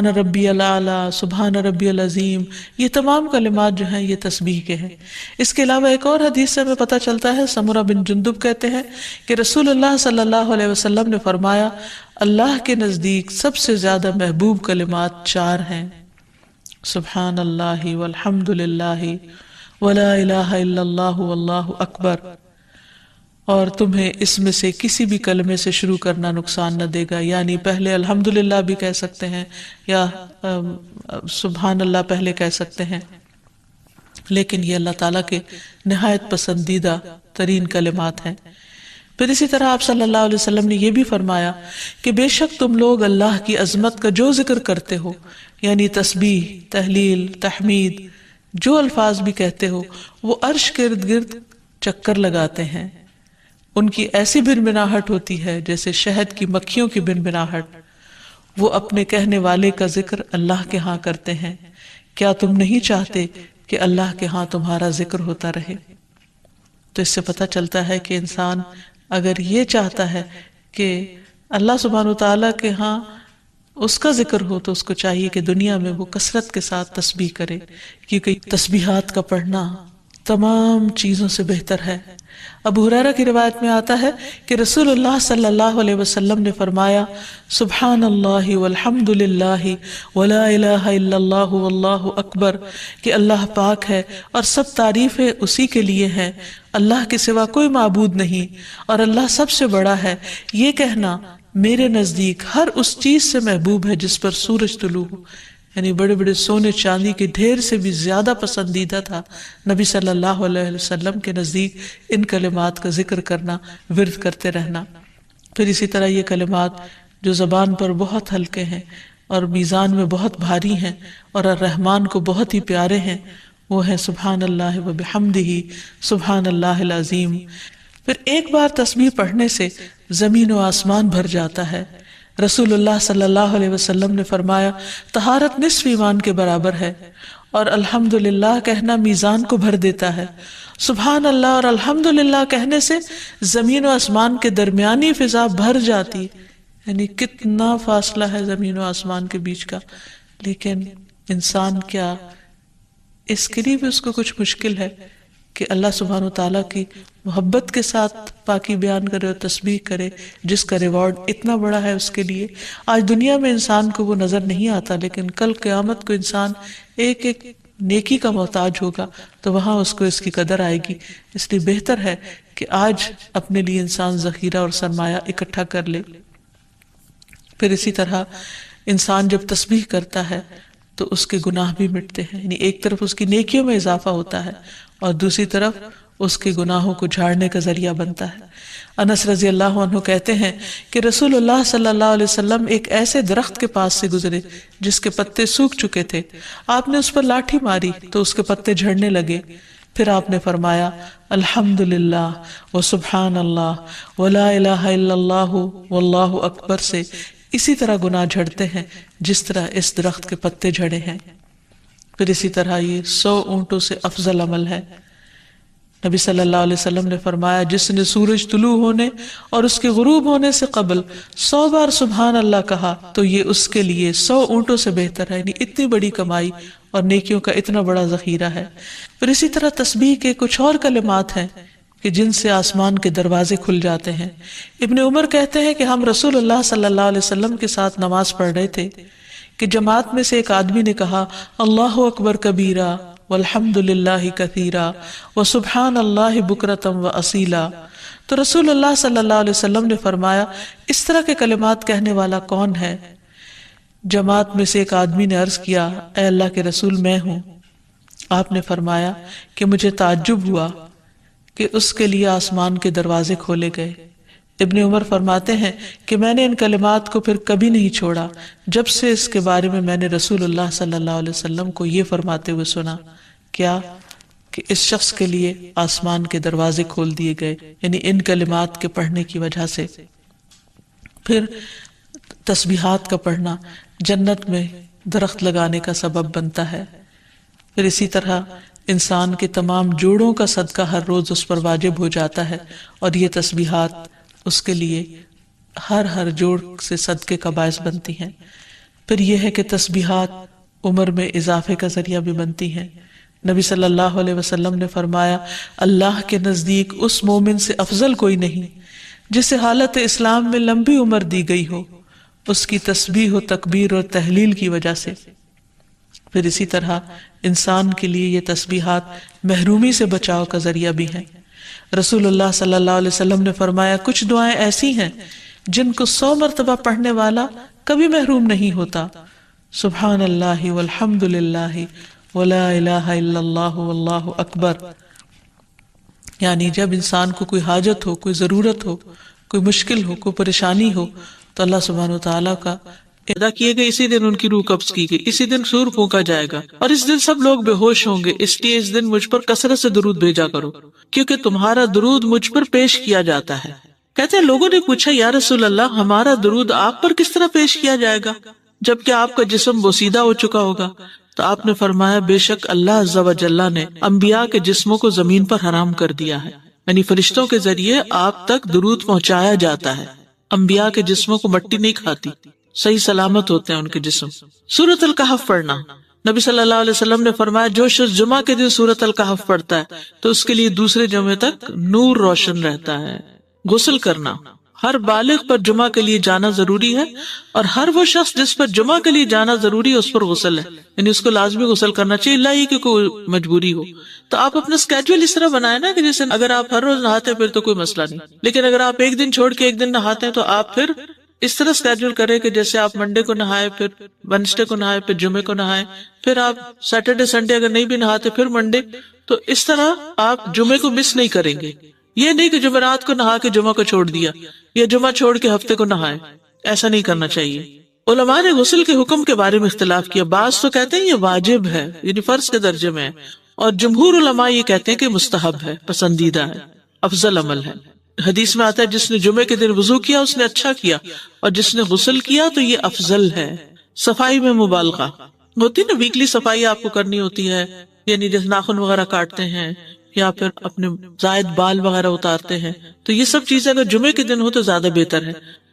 ربی الاعلی، سبحان ربی العظیم، یہ تمام کلمات جو ہیں یہ تسبیح کے ہیں۔ اس کے علاوہ ایک اور حدیث سے ہمیں پتہ چلتا ہے، سمرہ بن جندب کہتے ہیں کہ رسول اللہ صلی اللہ علیہ وسلم نے فرمایا، اللہ کے نزدیک سب سے زیادہ محبوب کلمات 4 ہیں، سبحان اللہ والحمد للہ ولا الہ الا اللہ واللہ اکبر، اور تمہیں اس میں سے کسی بھی کلمے سے شروع کرنا نقصان نہ دے گا، یعنی پہلے الحمدللہ بھی کہہ سکتے ہیں یا سبحان اللہ پہلے کہہ سکتے ہیں، لیکن یہ اللہ تعالیٰ کے نہایت پسندیدہ ترین کلمات ہیں۔ پھر اسی طرح آپ صلی اللہ علیہ وسلم نے یہ بھی فرمایا کہ بے شک تم لوگ اللہ کی عظمت کا جو ذکر کرتے ہو، یعنی تسبیح، تحلیل، تحمید، جو الفاظ بھی کہتے ہو، وہ عرش کے ارد گرد چکر لگاتے ہیں، ان کی ایسی بنبناہٹ ہوتی ہے جیسے شہد کی مکھیوں کی بنبناہٹ، وہ اپنے کہنے والے کا ذکر اللہ کے ہاں کرتے ہیں، کیا تم نہیں چاہتے کہ اللہ کے ہاں تمہارا ذکر ہوتا رہے؟ تو اس سے پتہ چلتا ہے کہ انسان اگر یہ چاہتا ہے کہ اللہ سبحانہ وتعالیٰ کے ہاں اس کا ذکر ہو تو اس کو چاہیے کہ دنیا میں وہ کثرت کے ساتھ تسبیح کرے، کیونکہ تسبیحات کا پڑھنا تمام چیزوں سے بہتر ہے۔ ابو ہریرہ کی روایت میں آتا ہے کہ رسول اللہ صلی اللہ علیہ وسلم نے فرمایا، سبحان اللہ والحمد للہ ولا الہ الا اللہ واللہ اکبر، کہ اللہ پاک ہے اور سب تعریفیں اسی کے لیے ہیں، اللہ کے سوا کوئی معبود نہیں اور اللہ سب سے بڑا ہے، یہ کہنا میرے نزدیک ہر اس چیز سے محبوب ہے جس پر سورج طلوع ہو، یعنی بڑے بڑے سونے چاندی کے ڈھیر سے بھی زیادہ پسندیدہ تھا نبی صلی اللہ علیہ وسلم کے نزدیک ان کلمات کا ذکر کرنا، ورد کرتے رہنا۔ پھر اسی طرح یہ کلمات جو زبان پر بہت ہلکے ہیں اور میزان میں بہت بھاری ہیں اور الرحمن کو بہت ہی پیارے ہیں، وہ ہیں سبحان اللہ و بحمدہ، سبحان اللہ العظیم۔ پھر ایک بار تسبیح پڑھنے سے زمین و آسمان بھر جاتا ہے۔ رسول اللہ صلی اللہ علیہ وسلم نے فرمایا، طہارت نصف ایمان کے برابر ہے، اور الحمدللہ کہنا میزان کو بھر دیتا ہے۔ سبحان اللہ اور الحمدللہ کہنے سے زمین و آسمان کے درمیانی فضا بھر جاتی، یعنی کتنا فاصلہ ہے زمین و آسمان کے بیچ کا، لیکن انسان کیا اس کے لیے بھی اس کو کچھ مشکل ہے کہ اللہ سبحانہ وتعالیٰ کی محبت کے ساتھ پاکی بیان کرے اور تسبیح کرے، جس کا ریوارڈ اتنا بڑا ہے اس کے لیے۔ آج دنیا میں انسان کو وہ نظر نہیں آتا، لیکن کل قیامت کو انسان ایک ایک نیکی کا محتاج ہوگا تو وہاں اس کو اس کی قدر آئے گی۔ اس لیے بہتر ہے کہ آج اپنے لیے انسان ذخیرہ اور سرمایہ اکٹھا کر لے۔ پھر اسی طرح انسان جب تسبیح کرتا ہے تو اس کے گناہ بھی مٹتے ہیں، یعنی ایک طرف اس کی نیکیوں میں اضافہ ہوتا ہے اور دوسری طرف اس کے گناہوں کو جھاڑنے کا ذریعہ بنتا ہے۔ انس رضی اللہ عنہ کہتے ہیں کہ رسول اللہ صلی اللہ علیہ وسلم ایک ایسے درخت کے پاس سے گزرے جس کے پتے سوکھ چکے تھے، آپ نے اس پر لاٹھی ماری تو اس کے پتے جھڑنے لگے، پھر آپ نے فرمایا، الحمدللہ و سبحان اللہ ولا الہ الا اللہ واللہ اکبر سے اسی طرح گناہ جھڑتے ہیں جس طرح اس درخت کے پتے جھڑے ہیں۔ پھر اسی طرح یہ 100 اونٹوں سے افضل عمل ہے۔ نبی صلی اللہ علیہ وسلم نے فرمایا، جس نے سورج طلوع ہونے اور اس کے غروب ہونے سے قبل 100 بار سبحان اللہ کہا تو یہ اس کے لیے 100 اونٹوں سے بہتر ہے، یعنی اتنی بڑی کمائی اور نیکیوں کا اتنا بڑا ذخیرہ ہے۔ پھر اسی طرح تسبیح کے کچھ اور کلمات ہیں کہ جن سے آسمان کے دروازے کھل جاتے ہیں۔ ابن عمر کہتے ہیں کہ ہم رسول اللہ صلی اللہ علیہ وسلم کے ساتھ نماز پڑھ رہے تھے کہ جماعت میں سے ایک آدمی نے کہا، اللہ اکبر کبیرہ والحمد للہ کثیرا وسبحان اللہ بکرتم واصیلا، تو رسول اللہ صلی اللہ علیہ وسلم نے فرمایا، اس طرح کے کلمات کہنے والا کون ہے؟ جماعت میں سے ایک آدمی نے عرض کیا، اے اللہ کے رسول میں ہوں۔ آپ نے فرمایا کہ مجھے تعجب ہوا کہ اس کے لیے آسمان کے دروازے کھولے گئے، ابن عمر فرماتے ہیں کہ میں نے ان کلمات کو پھر کبھی نہیں چھوڑا جب سے اس کے بارے میں نے رسول اللہ صلی اللہ علیہ وسلم کو یہ فرماتے ہوئے سنا، کیا کہ اس شخص کے لیے آسمان کے دروازے کھول دیے گئے، یعنی ان کلمات کے پڑھنے کی وجہ سے۔ پھر تسبیحات کا پڑھنا جنت میں درخت لگانے کا سبب بنتا ہے۔ پھر اسی طرح انسان کے تمام جوڑوں کا صدقہ ہر روز اس پر واجب ہو جاتا ہے، اور یہ تسبیحات اس کے لیے ہر جوڑ سے صدقے کا باعث بنتی ہیں۔ پھر یہ ہے کہ تسبیحات عمر میں اضافے کا ذریعہ بھی بنتی ہیں۔ نبی صلی اللہ علیہ وسلم نے فرمایا، اللہ کے نزدیک اس مومن سے افضل کوئی نہیں جسے حالت اسلام میں لمبی عمر دی گئی ہو، اس کی تسبیح و تکبیر اور تحلیل کی وجہ سے۔ پھر اسی طرح انسان کے لیے یہ تسبیحات محرومی سے بچاؤ کا ذریعہ بھی ہیں۔ رسول اللہ صلی اللہ علیہ وسلم نے فرمایا، کچھ دعائیں ایسی ہیں جن کو 100 مرتبہ پڑھنے والا کبھی محروم نہیں ہوتا۔ سبحان اللہ والحمد للہ ولا الہ الا اللہ واللہ اکبر، یعنی جب انسان کو کوئی حاجت ہو، کوئی ضرورت ہو، کوئی مشکل ہو، کوئی پریشانی ہو، تو اللہ سبحانہ وتعالیٰ کا ادا کیے گئے اسی دن ان کی روح قبض کی گئی، اسی دن سور پھونکا جائے گا، اور اس دن سب لوگ بے ہوش ہوں گے، اس لیے اس دن مجھ پر کثرت سے درود بھیجا کرو، کیونکہ تمہارا درود مجھ پر پیش کیا جاتا ہے۔ کہتے ہیں لوگوں نے پوچھا، یا رسول اللہ، ہمارا درود آپ پر کس طرح پیش کیا جائے گا جبکہ آپ کا جسم بوسیدہ ہو چکا ہوگا؟ تو آپ نے فرمایا، بے شک اللہ عز و جل نے انبیاء کے جسموں کو زمین پر حرام کر دیا ہے، یعنی فرشتوں کے ذریعے آپ تک درود پہنچایا جاتا ہے۔ انبیاء کے جسموں کو مٹی نہیں کھاتی، صحیح سلامت ہوتے ہیں ان کے جسم۔ سورۃ الکہف پڑھنا، نبی صلی اللہ علیہ وسلم نے فرمایا، جو شخص جمعہ کے دن سورۃ الکہف پڑھتا ہے تو اس کے لیے دوسرے جمعے تک نور روشن رہتا ہے۔ غسل کرنا، ہر بالغ پر جمعہ کے لیے جانا ضروری ہے، اور ہر وہ شخص جس پر جمعہ کے لیے جانا ضروری ہے اس پر غسل ہے، یعنی اس کو لازمی غسل کرنا چاہیے، اللہ ہی کہ کوئی مجبوری ہو۔ تو آپ اپنا اسکیڈول اس طرح بنائیں نا کہ جیسے اگر آپ ہر روز نہاتے ہیں پھر تو کوئی مسئلہ نہیں، لیکن اگر آپ ایک دن چھوڑ کے ایک دن نہاتے ہیں تو آپ پھر اس طرح اسکیڈول کریں کہ جیسے آپ منڈے کو نہائے، پھر وینسڈے کو نہائے، پھر جمعے کو نہائے، پھر آپ سیٹرڈے سنڈے اگر نہیں بھی نہاتے پھر منڈے، تو اس طرح آپ جمعے کو مس نہیں کریں گے۔ یہ نہیں کہ جمعرات کو نہا کے جمعہ کو چھوڑ دیا، یا جمعہ چھوڑ کے ہفتے کو نہائے، ایسا نہیں کرنا چاہیے۔ علماء نے غسل کے حکم کے بارے میں اختلاف کیا، بعض تو کہتے ہیں یہ واجب ہے، یعنی فرض کے درجے میں ہے، اور جمہور علماء یہ کہتے ہیں کہ مستحب ہے، پسندیدہ ہے، افضل عمل ہے۔ حدیث میں آتا ہے جس نے جمعے کے دن وضو کیا اس نے اچھا کیا، اور جس نے غسل کیا تو یہ افضل ہے۔ صفائی میں مبالغہ ہوتی نا، ویکلی صفائی آپ کو کرنی ہوتی ہے، یعنی جیسے ناخن وغیرہ کاٹتے ہیں یا پھر اپنے زائد بال وغیرہ اتارتے ہیں، تو یہ سب چیزیں اگر جمعے کے دن ہو تو زیادہ بہتر ہے۔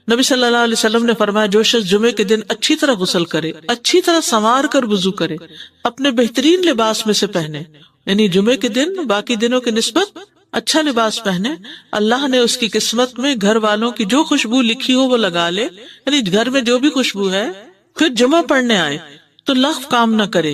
نبی صلی اللہ علیہ وسلم نے فرمایا، جو شخص جمعے کے دن اچھی طرح غسل کرے، اچھی طرح سنوار کر وضو کرے، اپنے بہترین لباس میں سے پہنے، یعنی جمعے کے دن باقی دنوں کی نسبت اچھا لباس پہنے، اللہ نے اس کی قسمت میں گھر والوں کی جو خوشبو لکھی ہو وہ لگا لے، یعنی گھر میں جو بھی خوشبو ہے، پھر جمعہ پڑھنے آئے تو لغو کام نہ کرے،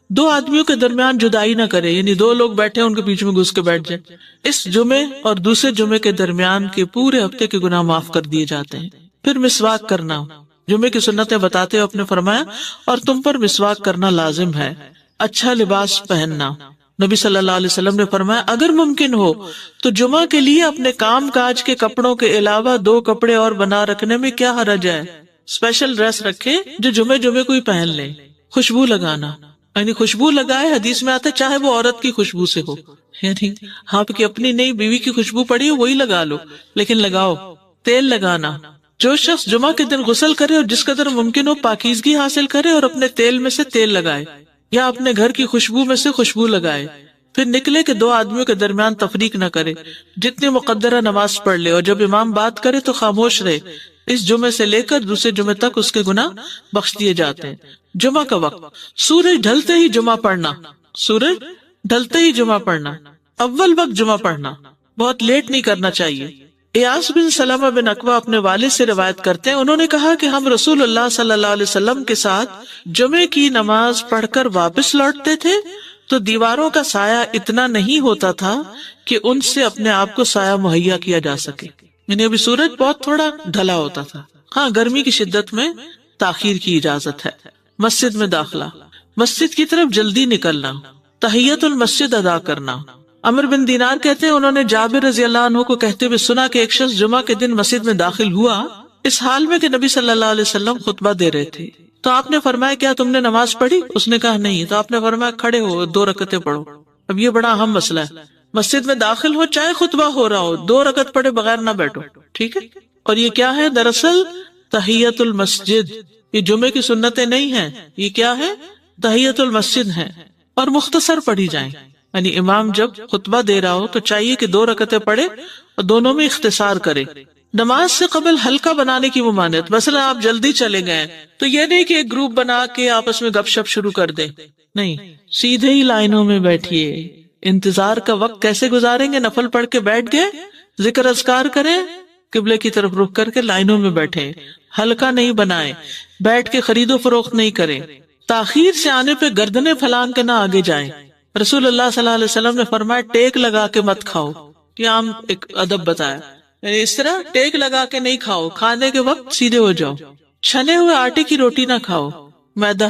دو آدمیوں کے درمیان جدائی نہ کرے، یعنی دو لوگ بیٹھے ان کے بیچ میں گھس کے بیٹھ جائے۔ اس جمعے اور دوسرے جمعے کے درمیان کے پورے ہفتے کے گناہ معاف کر دیے جاتے ہیں۔ پھر مسواک کرنا، جمعے کی سنتیں بتاتے ہوئے اپنے فرمایا، اور تم پر مسواک کرنا لازم ہے۔ اچھا لباس پہننا، نبی صلی اللہ علیہ وسلم نے فرمایا، اگر ممکن ہو تو جمعہ کے لیے اپنے کام کاج کے کپڑوں کے علاوہ 2 کپڑے اور بنا رکھنے میں کیا حرج ہے؟ اسپیشل ڈریس رکھے جو جمعے کو ہی پہن لیں۔ خوشبو لگانا، یعنی خوشبو لگائے، حدیث میں آتا ہے چاہے وہ عورت کی خوشبو سے ہو، یعنی آپ کی اپنی نہیں، بیوی کی خوشبو پڑی ہو وہی لگا لو، لیکن لگاؤ۔ تیل لگانا، جو شخص جمعہ کے دن غسل کرے اور جس قدر ممکن ہو پاکیزگی حاصل کرے اور اپنے تیل میں سے تیل لگائے یا اپنے گھر کی خوشبو میں سے خوشبو لگائے، پھر نکلے کہ 2 آدمیوں کے درمیان تفریق نہ کرے، جتنی مقدرہ نماز پڑھ لے، اور جب امام بات کرے تو خاموش رہے۔ اس جمعے سے لے کر دوسرے جمعے تک اس کے گناہ بخش دیے جاتے ہیں۔ جمعہ کا وقت، سورج ڈھلتے ہی جمعہ پڑھنا، سورج ڈھلتے ہی جمعہ پڑھنا، اول وقت جمعہ پڑھنا، بہت لیٹ نہیں کرنا چاہیے۔ ایاس بن سلمہ بن عقبہ اپنے والد سے روایت کرتے ہیں، انہوں نے کہا کہ ہم رسول اللہ صلی اللہ علیہ وسلم کے ساتھ جمعے کی نماز پڑھ کر واپس لوٹتے تھے تو دیواروں کا سایہ اتنا نہیں ہوتا تھا کہ ان سے اپنے آپ کو سایہ مہیا کیا جا سکے، یعنی ابھی سورج بہت تھوڑا ڈھلا ہوتا تھا۔ ہاں، گرمی کی شدت میں تاخیر کی اجازت ہے۔ مسجد میں داخلہ، مسجد کی طرف جلدی نکلنا، تحیت المسجد ادا کرنا، عمر بن دینار کہتے ہیں انہوں نے جابر رضی اللہ عنہ کو کہتے ہوئے سنا کہ ایک شخص جمعہ کے دن مسجد میں داخل ہوا اس حال میں کہ نبی صلی اللہ علیہ وسلم خطبہ دے رہے تھے، تو آپ نے فرمایا کیا تم نے نماز پڑھی؟ اس نے کہا نہیں، تو آپ نے فرمایا کھڑے ہو 2 رکعتیں پڑھو۔ اب یہ بڑا اہم مسئلہ ہے، مسجد میں داخل ہو چاہے خطبہ ہو رہا ہو 2 رکعت پڑھے بغیر نہ بیٹھو، ٹھیک ہے؟ اور یہ کیا ہے؟ دراصل تحیت المسجد، یہ جمعے کی سنتیں نہیں ہیں، یہ کیا ہے؟ تحیت المسجد ہے، اور مختصر پڑھی جائیں۔ یعنی امام جب خطبہ دے رہا ہو تو چاہیے کہ 2 رکعتیں پڑھے اور دونوں میں اختصار کرے۔ نماز سے قبل ہلکا بنانے کی ممانعت، مثلا آپ جلدی چلے گئے تو یہ نہیں کہ ایک گروپ بنا کے آپس میں گپ شپ شروع کر دیں، نہیں، سیدھے ہی لائنوں میں بیٹھیے۔ انتظار کا وقت کیسے گزاریں گے؟ نفل پڑھ کے بیٹھ گئے، ذکر اذکار کریں، قبلے کی طرف رخ کر کے لائنوں میں بیٹھیں، ہلکا نہیں بنائیں، بیٹھ کے خرید و فروخت نہیں کریں، تاخیر سے آنے پہ گردنیں پھلان کے نہ آگے جائیں۔ رسول اللہ صلی اللہ علیہ وسلم نے فرمایا ٹیک لگا کے مت کھاؤ، یہ عام ایک ادب بتایا، یعنی اس طرح ٹیک لگا کے نہیں کھاؤ، کھانے کے وقت سیدھے ہو جاؤ۔ چھنے ہوئے آٹے کی روٹی نہ کھاؤ، میدا۔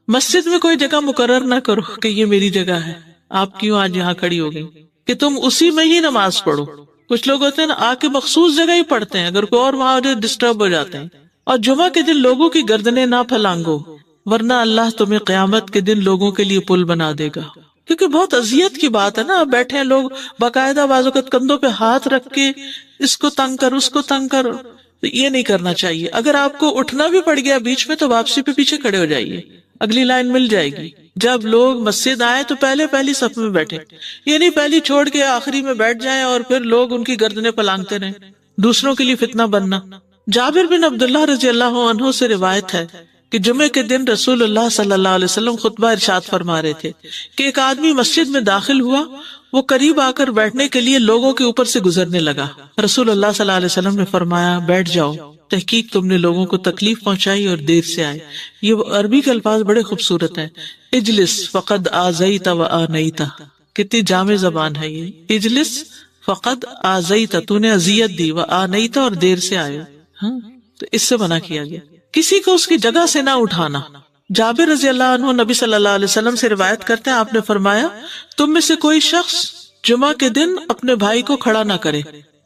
مسجد میں کوئی جگہ مقرر نہ کرو کہ یہ میری جگہ ہے، آپ کیوں آج یہاں کھڑی ہو گئی، کہ تم اسی میں ہی نماز پڑھو۔ کچھ لوگ ہوتے ہیں نا آ کے مخصوص جگہ ہی پڑھتے ہیں، اگر کوئی اور وہاں ڈسٹرب ہو جاتے ہیں۔ اور جمعہ کے دن لوگوں کی گردنیں نہ پھلانگو، ورنہ اللہ تمہیں قیامت کے دن لوگوں کے لیے پل بنا دے گا۔ کیونکہ بہت اذیت کی بات ہے نا، بیٹھے ہیں لوگ باقاعدہ بعض اوقات کندھوں پہ ہاتھ رکھ کے اس کو تنگ کر اس کو تنگ کر، تو یہ نہیں کرنا چاہیے۔ اگر آپ کو اٹھنا بھی پڑ گیا بیچ میں تو واپسی پہ پیچھے کھڑے ہو جائیے، اگلی لائن مل جائے گی۔ جب لوگ مسجد آئے تو پہلی صف میں بیٹھے، یہ نہیں پہلی چھوڑ کے آخری میں بیٹھ جائیں اور پھر لوگ ان کی گردنیں پلانگتے رہیں، دوسروں کے لیے فتنہ بننا۔ جابر بن عبداللہ رضی اللہ عنہ سے روایت ہے کہ جمعے کے دن رسول اللہ صلی اللہ علیہ وسلم خطبہ ارشاد فرما رہے تھے کہ ایک آدمی مسجد میں داخل ہوا، وہ قریب آ کر بیٹھنے کے لیے لوگوں کے اوپر سے گزرنے لگا۔ رسول اللہ صلی اللہ علیہ وسلم نے فرمایا بیٹھ جاؤ، تحقیق تم نے لوگوں کو تکلیف پہنچائی اور دیر سے آئے۔ یہ عربی کے الفاظ بڑے خوبصورت ہیں، اجلس فقد آذیت و آنیت، کتنی جامع زبان ہے یہ۔ اجلس فقد آذیت، تو نے اذیت دی، و آنیت، اور دیر سے آئے، تو اس سے منع کیا گیا۔ کسی کو اس کی جگہ سے نہ اٹھانا۔ جابر رضی اللہ عنہ نبی صلی اللہ علیہ وسلم سے روایت کرتے ہیں، آپ نے فرمایا تم میں سے کوئی شخص جمعہ کے دن اپنے بھائی کو کھڑا نہ کرے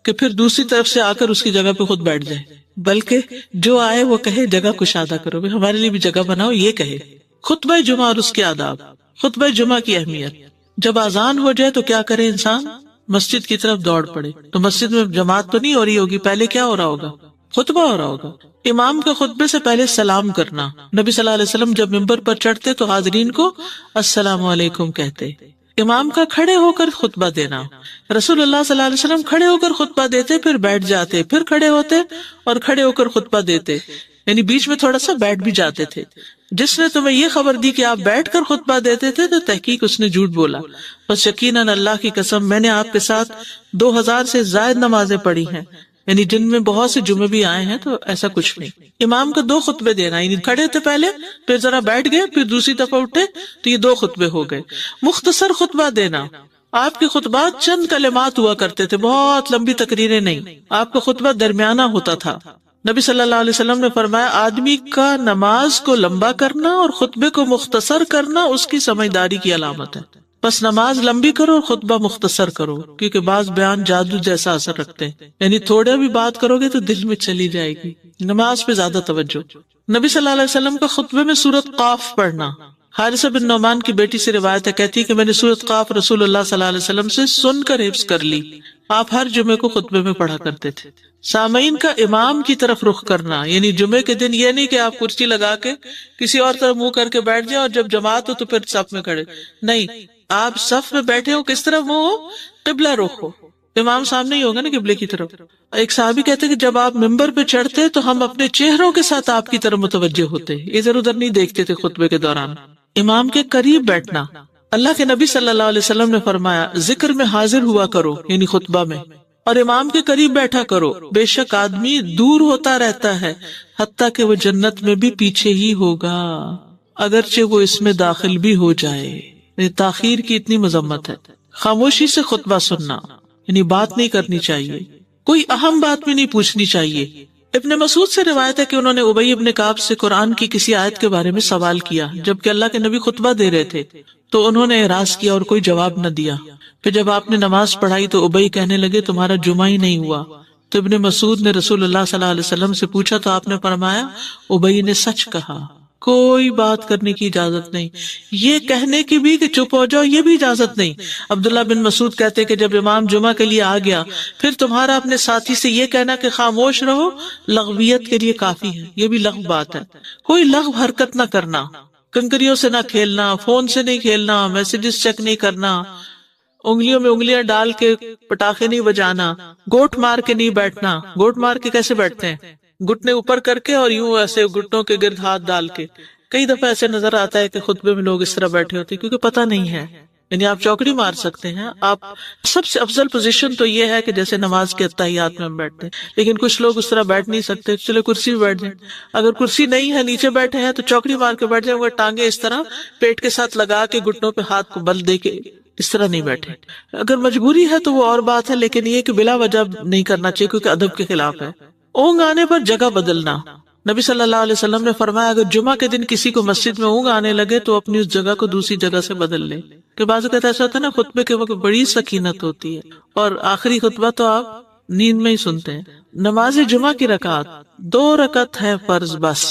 کہ پھر دوسری طرف سے آ کر اس کی جگہ پہ خود بیٹھ جائے، بلکہ جو آئے وہ کہے جگہ کشادہ کرو، ہمارے لیے بھی جگہ بناؤ، یہ کہے۔ خطبہ جمعہ اور اس کے آداب۔ خطبہ جمعہ کی اہمیت، جب اذان ہو جائے تو کیا کرے انسان؟ مسجد کی طرف دوڑ پڑے۔ تو مسجد میں جماعت تو نہیں ہو رہی ہوگی، پہلے کیا ہو رہا ہوگا؟ خطبہ ہو رہا ہوگا۔ امام کے خطبے سے پہلے سلام کرنا، نبی صلی اللہ علیہ وسلم جب ممبر پر چڑھتے تو حاضرین کو السلام علیکم کہتے۔ امام کا کھڑے ہو کر خطبہ دینا، رسول اللہ صلی اللہ علیہ وسلم کھڑے ہو کر خطبہ دیتے، پھر بیٹھ جاتے، پھر کھڑے ہوتے اور کھڑے ہو کر خطبہ دیتے، یعنی بیچ میں تھوڑا سا بیٹھ بھی جاتے تھے۔ جس نے تمہیں یہ خبر دی کہ آپ بیٹھ کر خطبہ دیتے تھے تو تحقیق اس نے جھوٹ بولا، بس یقیناً اللہ کی قسم میں نے آپ کے ساتھ 2000 سے زائد نمازیں پڑھی ہیں، یعنی جن میں بہت سے جمعے بھی آئے ہیں، تو ایسا کچھ نہیں۔ امام کو 2 خطبے دینا، یعنی کھڑے تھے پہلے، پھر ذرا بیٹھ گئے، پھر دوسری دفعہ اٹھے، تو یہ 2 خطبے ہو گئے۔ مختصر خطبہ دینا، آپ کے خطبات چند کلمات ہوا کرتے تھے، بہت لمبی تقریریں نہیں، آپ کا خطبہ درمیانہ ہوتا تھا۔ نبی صلی اللہ علیہ وسلم نے فرمایا آدمی کا نماز کو لمبا کرنا اور خطبے کو مختصر کرنا اس کی سمجھداری کی علامت ہے۔ بس نماز لمبی کرو اور خطبہ مختصر کرو، کیونکہ بعض بیان جادو جیسا اثر رکھتے ہیں، یعنی تھوڑے بھی بات کرو گے تو دل میں چلی جائے گی۔ نماز پہ زیادہ توجہ۔ نبی صلی اللہ علیہ وسلم کا خطبے میں سورۃ قاف پڑھنا، حارثہ بن نعمان کی بیٹی سے روایت ہے، کہتی ہے کہ میں نے سورۃ قاف رسول اللہ صلی اللہ علیہ وسلم سے سن کر حفظ کر لی، آپ ہر جمعے کو خطبے میں پڑھا کرتے تھے۔ سامعین کا امام کی طرف رخ کرنا، یعنی جمعے کے دن یہ نہیں کہ آپ کرسی لگا کے کسی اور طرف منہ کر کے بیٹھ جائیں اور جب جماعت ہو تو پھر صف میں کھڑے، نہیں، آپ صف میں بیٹھے ہو، کس طرف منہ ہو؟ قبلہ رخ ہو، امام سامنے ہی ہوگا نا قبلے کی طرف۔ ایک صحابی کہتے کہ جب آپ ممبر پہ چڑھتے تو ہم اپنے چہروں کے ساتھ آپ کی طرف متوجہ ہوتے، ادھر ادھر نہیں دیکھتے تھے خطبے کے دوران۔ امام کے قریب بیٹھنا، اللہ کے نبی صلی اللہ علیہ وسلم نے فرمایا ذکر میں حاضر ہوا کرو، یعنی خطبہ میں، اور امام کے قریب بیٹھا کرو، بے شک آدمی دور ہوتا رہتا ہے حتیٰ کہ وہ جنت میں بھی پیچھے ہی ہوگا اگرچہ وہ اس میں داخل بھی ہو جائے۔ تاخیر کی اتنی مذمت ہے۔ خاموشی سے خطبہ سننا، یعنی بات نہیں کرنی چاہیے، کوئی اہم بات بھی نہیں پوچھنی چاہیے، ابن مسعود سے روایت ہے کہ انہوں نے ابی ابن کعب سے قرآن کی کسی آیت کے بارے میں سوال کیا جبکہ اللہ کے نبی خطبہ دے رہے تھے، تو انہوں نے اعراض کیا اور کوئی جواب نہ دیا۔ پھر جب آپ نے نماز پڑھائی تو ابی کہنے لگے تمہارا جمعہ ہی نہیں ہوا۔ تو ابن مسعود نے رسول اللہ صلی اللہ علیہ وسلم سے پوچھا تو آپ نے فرمایا ابی نے سچ کہا، کوئی بات کرنے کی اجازت نہیں، یہ کہنے کی بھی کہ چپ ہو جاؤ یہ بھی اجازت نہیں۔ عبداللہ بن مسعود کہتے کہ جب امام جمعہ کے لیے آ گیا پھر تمہارا اپنے ساتھی سے یہ کہنا کہ خاموش رہو لغویت کے لیے کافی ہے، یہ بھی لغو بات ہے۔ کوئی لغو حرکت نہ کرنا، کنکریوں سے نہ کھیلنا، فون سے نہیں کھیلنا، میسجز چیک نہیں کرنا، انگلیوں میں انگلیاں ڈال کے پٹاخے نہیں بجانا، گوٹ مار کے نہیں بیٹھنا۔ گوٹ مار کے کیسے بیٹھتے ہیں؟ گھٹنے اوپر کر کے اور یوں ایسے گھٹنوں کے گرد ہاتھ ڈال کے۔ کئی دفعہ ایسے نظر آتا ہے کہ خطبے میں لوگ اس طرح بیٹھے ہوتے ہیں کیونکہ پتہ نہیں ہے، یعنی آپ چوکڑی مار سکتے ہیں۔ آپ سب سے افضل پوزیشن تو یہ ہے کہ جیسے نماز کے اتحیات میں ہم بیٹھتے ہیں، لیکن کچھ لوگ اس طرح بیٹھ نہیں سکتے، چلے کرسی میں بیٹھ جائیں۔ اگر کرسی نہیں ہے نیچے بیٹھے ہیں تو چوکڑی مار کے بیٹھ جائیں، وہ ٹانگیں اس طرح پیٹ کے ساتھ لگا کے گھٹنوں پہ ہاتھ کو بل دے کے اس طرح نہیں بیٹھے۔ اگر مجبوری ہے تو وہ اور بات ہے، لیکن یہ کہ بلا وجہ نہیں کرنا چاہیے کیونکہ ادب کے خلاف ہے۔ اونگ آنے پر جگہ بدلنا، نبی صلی اللہ علیہ وسلم نے فرمایا اگر جمعہ کے دن کسی کو مسجد میں اونگ آنے لگے تو اپنی اس جگہ کو دوسری جگہ سے بدل لے۔ کہ بعض اوقات ایسا ہوتا ہے نا خطبے کے وقت بڑی سکینت ہوتی ہے اور آخری خطبہ تو آپ نیند میں ہی سنتے ہیں۔ نماز جمعہ کی رکعت 2 رکعت ہے فرض، بس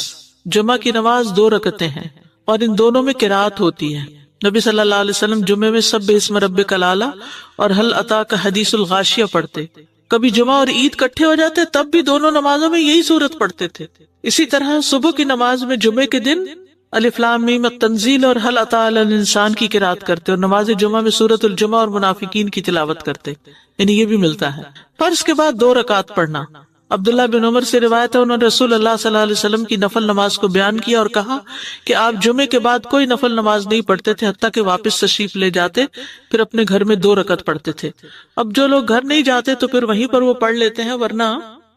جمعہ کی نماز 2 رکعتیں ہیں اور ان دونوں میں قرات ہوتی ہے۔ نبی صلی اللہ علیہ وسلم جمعے میں سبح اسم ربک الاعلی اور هل اتاک حدیث الغاشیہ پڑھتے۔ کبھی جمعہ اور عید کٹھے ہو جاتے تب بھی دونوں نمازوں میں یہی صورت پڑھتے تھے۔ اسی طرح صبح کی نماز میں جمعے کے دن الف لام میم التنزیل اور هل اتى علی الانسان کی قرات کرتے اور نماز جمعہ میں سورۃ الجمعہ اور منافقین کی تلاوت کرتے، یعنی یہ بھی ملتا ہے۔ فرض کے بعد 2 رکعت پڑھنا، عبداللہ بن عمر سے روایت ہے انہوں نے رسول اللہ صلی اللہ علیہ وسلم کی نفل نماز کو بیان کیا اور کہا کہ آپ جمعے کے بعد کوئی نفل نماز نہیں پڑھتے تھے حتیٰ کہ واپس تشریف لے جاتے، پھر اپنے گھر میں 2 رکعت پڑھتے تھے۔ اب جو لوگ گھر نہیں جاتے تو پھر وہیں پر وہ پڑھ لیتے ہیں، ورنہ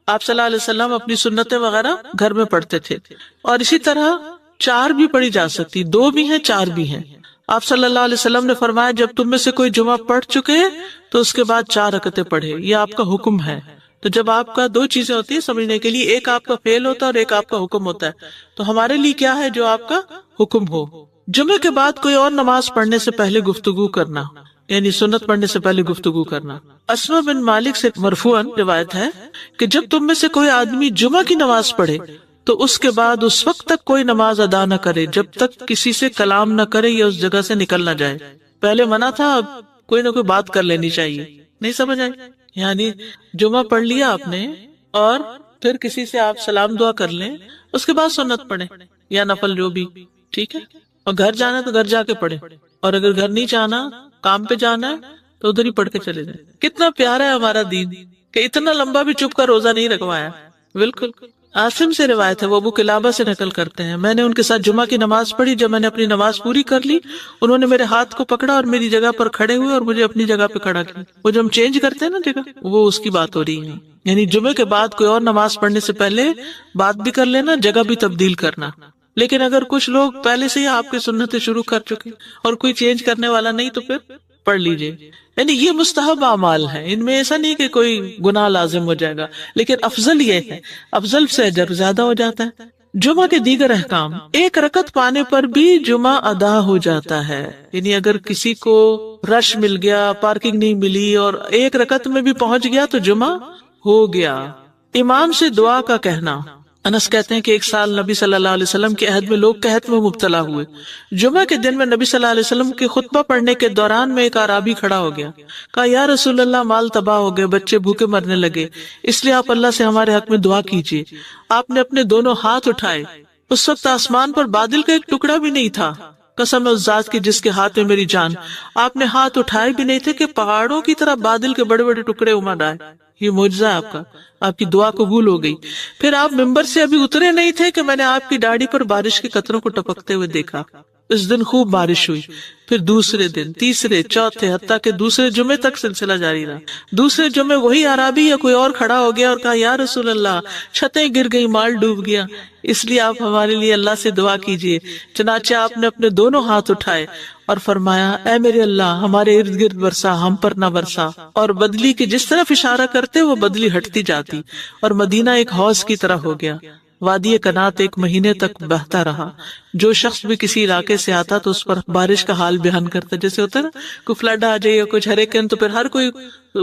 آپ صلی اللہ علیہ وسلم اپنی سنتیں وغیرہ گھر میں پڑھتے تھے۔ اور اسی طرح 4 بھی پڑھی جا سکتی، 2 بھی ہیں 4 بھی ہیں۔ آپ صلی اللہ علیہ وسلم نے فرمایا جب تم میں سے کوئی جمعہ پڑھ چکے تو اس کے بعد 4 رکعتیں پڑھے، یہ آپ کا حکم ہے۔ تو جب آپ کا 2 چیزیں ہوتی ہیں سمجھنے کے لیے، ایک آپ کا فعل ہوتا ہے اور ایک آپ کا حکم ہوتا ہے، تو ہمارے لیے کیا ہے جو آپ کا حکم ہو۔ جمعے کے بعد کوئی اور نماز پڑھنے سے پہلے گفتگو کرنا، یعنی سنت پڑھنے سے پہلے گفتگو کرنا۔ اسما بن مالک سے مرفوعاً روایت ہے کہ جب تم میں سے کوئی آدمی جمعہ کی نماز پڑھے تو اس کے بعد اس وقت تک کوئی نماز ادا نہ کرے جب تک کسی سے کلام نہ کرے یا اس جگہ سے نکل نہ جائے۔ پہلے منع تھا، اب کوئی نہ کوئی بات کر لینی چاہیے۔ نہیں سمجھ آئی؟ یعنی جمعہ پڑھ لیا آپ نے اور پھر کسی سے آپ سلام دعا کر لیں، اس کے بعد سنت پڑھیں یا نفل جو بھی، ٹھیک ہے؟ اور گھر جانا تو گھر جا کے پڑھیں، اور اگر گھر نہیں جانا کام پہ جانا ہے تو ادھر ہی پڑھ کے چلے جائیں۔ کتنا پیارا ہے ہمارا دین کہ اتنا لمبا بھی چپ کا روزہ نہیں رکھوایا۔ بالکل۔ عاصم سے روایت ہے، وہ ابو قلابہ سے نقل کرتے ہیں، میں نے ان کے ساتھ جمعہ کی نماز پڑھی، جب میں نے اپنی نماز پوری کر لی انہوں نے میرے ہاتھ کو پکڑا اور میری جگہ پر کھڑے ہوئے اور مجھے اپنی جگہ پہ کھڑا کیا۔ وہ جو ہم چینج کرتے ہیں نا جگہ، وہ اس کی بات ہو رہی ہے، یعنی جمعے کے بعد کوئی اور نماز پڑھنے سے پہلے بات بھی کر لینا، جگہ بھی تبدیل کرنا۔ لیکن اگر کچھ لوگ پہلے سے ہی آپ کی سنتیں شروع کر چکے اور کوئی چینج کرنے والا نہیں تو پھر پڑھ لیجئے۔ یعنی یہ مستحب اعمال ہیں، ان میں ایسا نہیں کہ کوئی گناہ لازم ہو جائے گا، لیکن افضل یہ ہے، افضل سے اجر زیادہ ہو جاتا ہے۔ جمعہ کے دیگر احکام، 1 رکعت پانے پر بھی جمعہ ادا ہو جاتا ہے، یعنی اگر کسی کو رش مل گیا، پارکنگ نہیں ملی اور 1 رکعت میں بھی پہنچ گیا تو جمعہ ہو گیا۔ امام سے دعا کا کہنا، انس کہتے ہیں کہ 1 سال نبی صلی اللہ علیہ وسلم کے عہد میں لوگ قحط میں مبتلا ہوئے۔ جمعہ کے دن میں نبی صلی اللہ علیہ وسلم کے خطبہ پڑھنے کے دوران میں ایک اعرابی کھڑا ہو گیا، کہا یا رسول اللہ مال تباہ ہو گئے، بچے بھوکے مرنے لگے، اس لیے آپ اللہ سے ہمارے حق میں دعا کیجیے۔ آپ نے اپنے دونوں ہاتھ اٹھائے، اس وقت آسمان پر بادل کا ایک ٹکڑا بھی نہیں تھا، قسم ہے اس ذات کی جس کے ہاتھ میں میری جان، آپ نے ہاتھ اٹھائے بھی نہیں تھے کہ پہاڑوں کی طرح بادل کے بڑے بڑے ٹکڑے امڑ آئے۔ یہ معجزہ ہے آپ کا، آپ کی دعا قبول ہو گئی۔ پھر آپ ممبر سے ابھی اترے نہیں تھے کہ میں نے آپ کی داڑھی پر بارش کے قطروں کو ٹپکتے ہوئے دیکھا۔ اس دن خوب بارش ہوئی، پھر دوسرے دن، تیسرے، چوتھے، حتیٰ کہ دوسرے جمعے تک سلسلہ جاری رہا۔ دوسرے جمعے وہی اعرابی یا کوئی اور کھڑا ہو گیا اور کہا یا رسول اللہ، چھتیں گر گئی، مال ڈوب گیا، اس لیے آپ ہمارے لیے اللہ سے دعا کیجئے۔ چنانچہ آپ نے اپنے دونوں ہاتھ اٹھائے اور فرمایا اے میرے اللہ، ہمارے ارد گرد برسا، ہم پر نہ برسا، اور بدلی کے جس طرف اشارہ کرتے وہ بدلی ہٹتی جاتی، اور مدینہ ایک حوض کی طرح ہو گیا۔ وادی کنات 1 مہینے تک بہتا رہا۔ جو شخص بھی کسی علاقے سے آتا تو اس پر بارش کا حال بیان کرتا، جیسے ہوتا ہے نا کوئی فلڈ آ جائے یا کچھ ہریکین، تو پھر ہر کوئی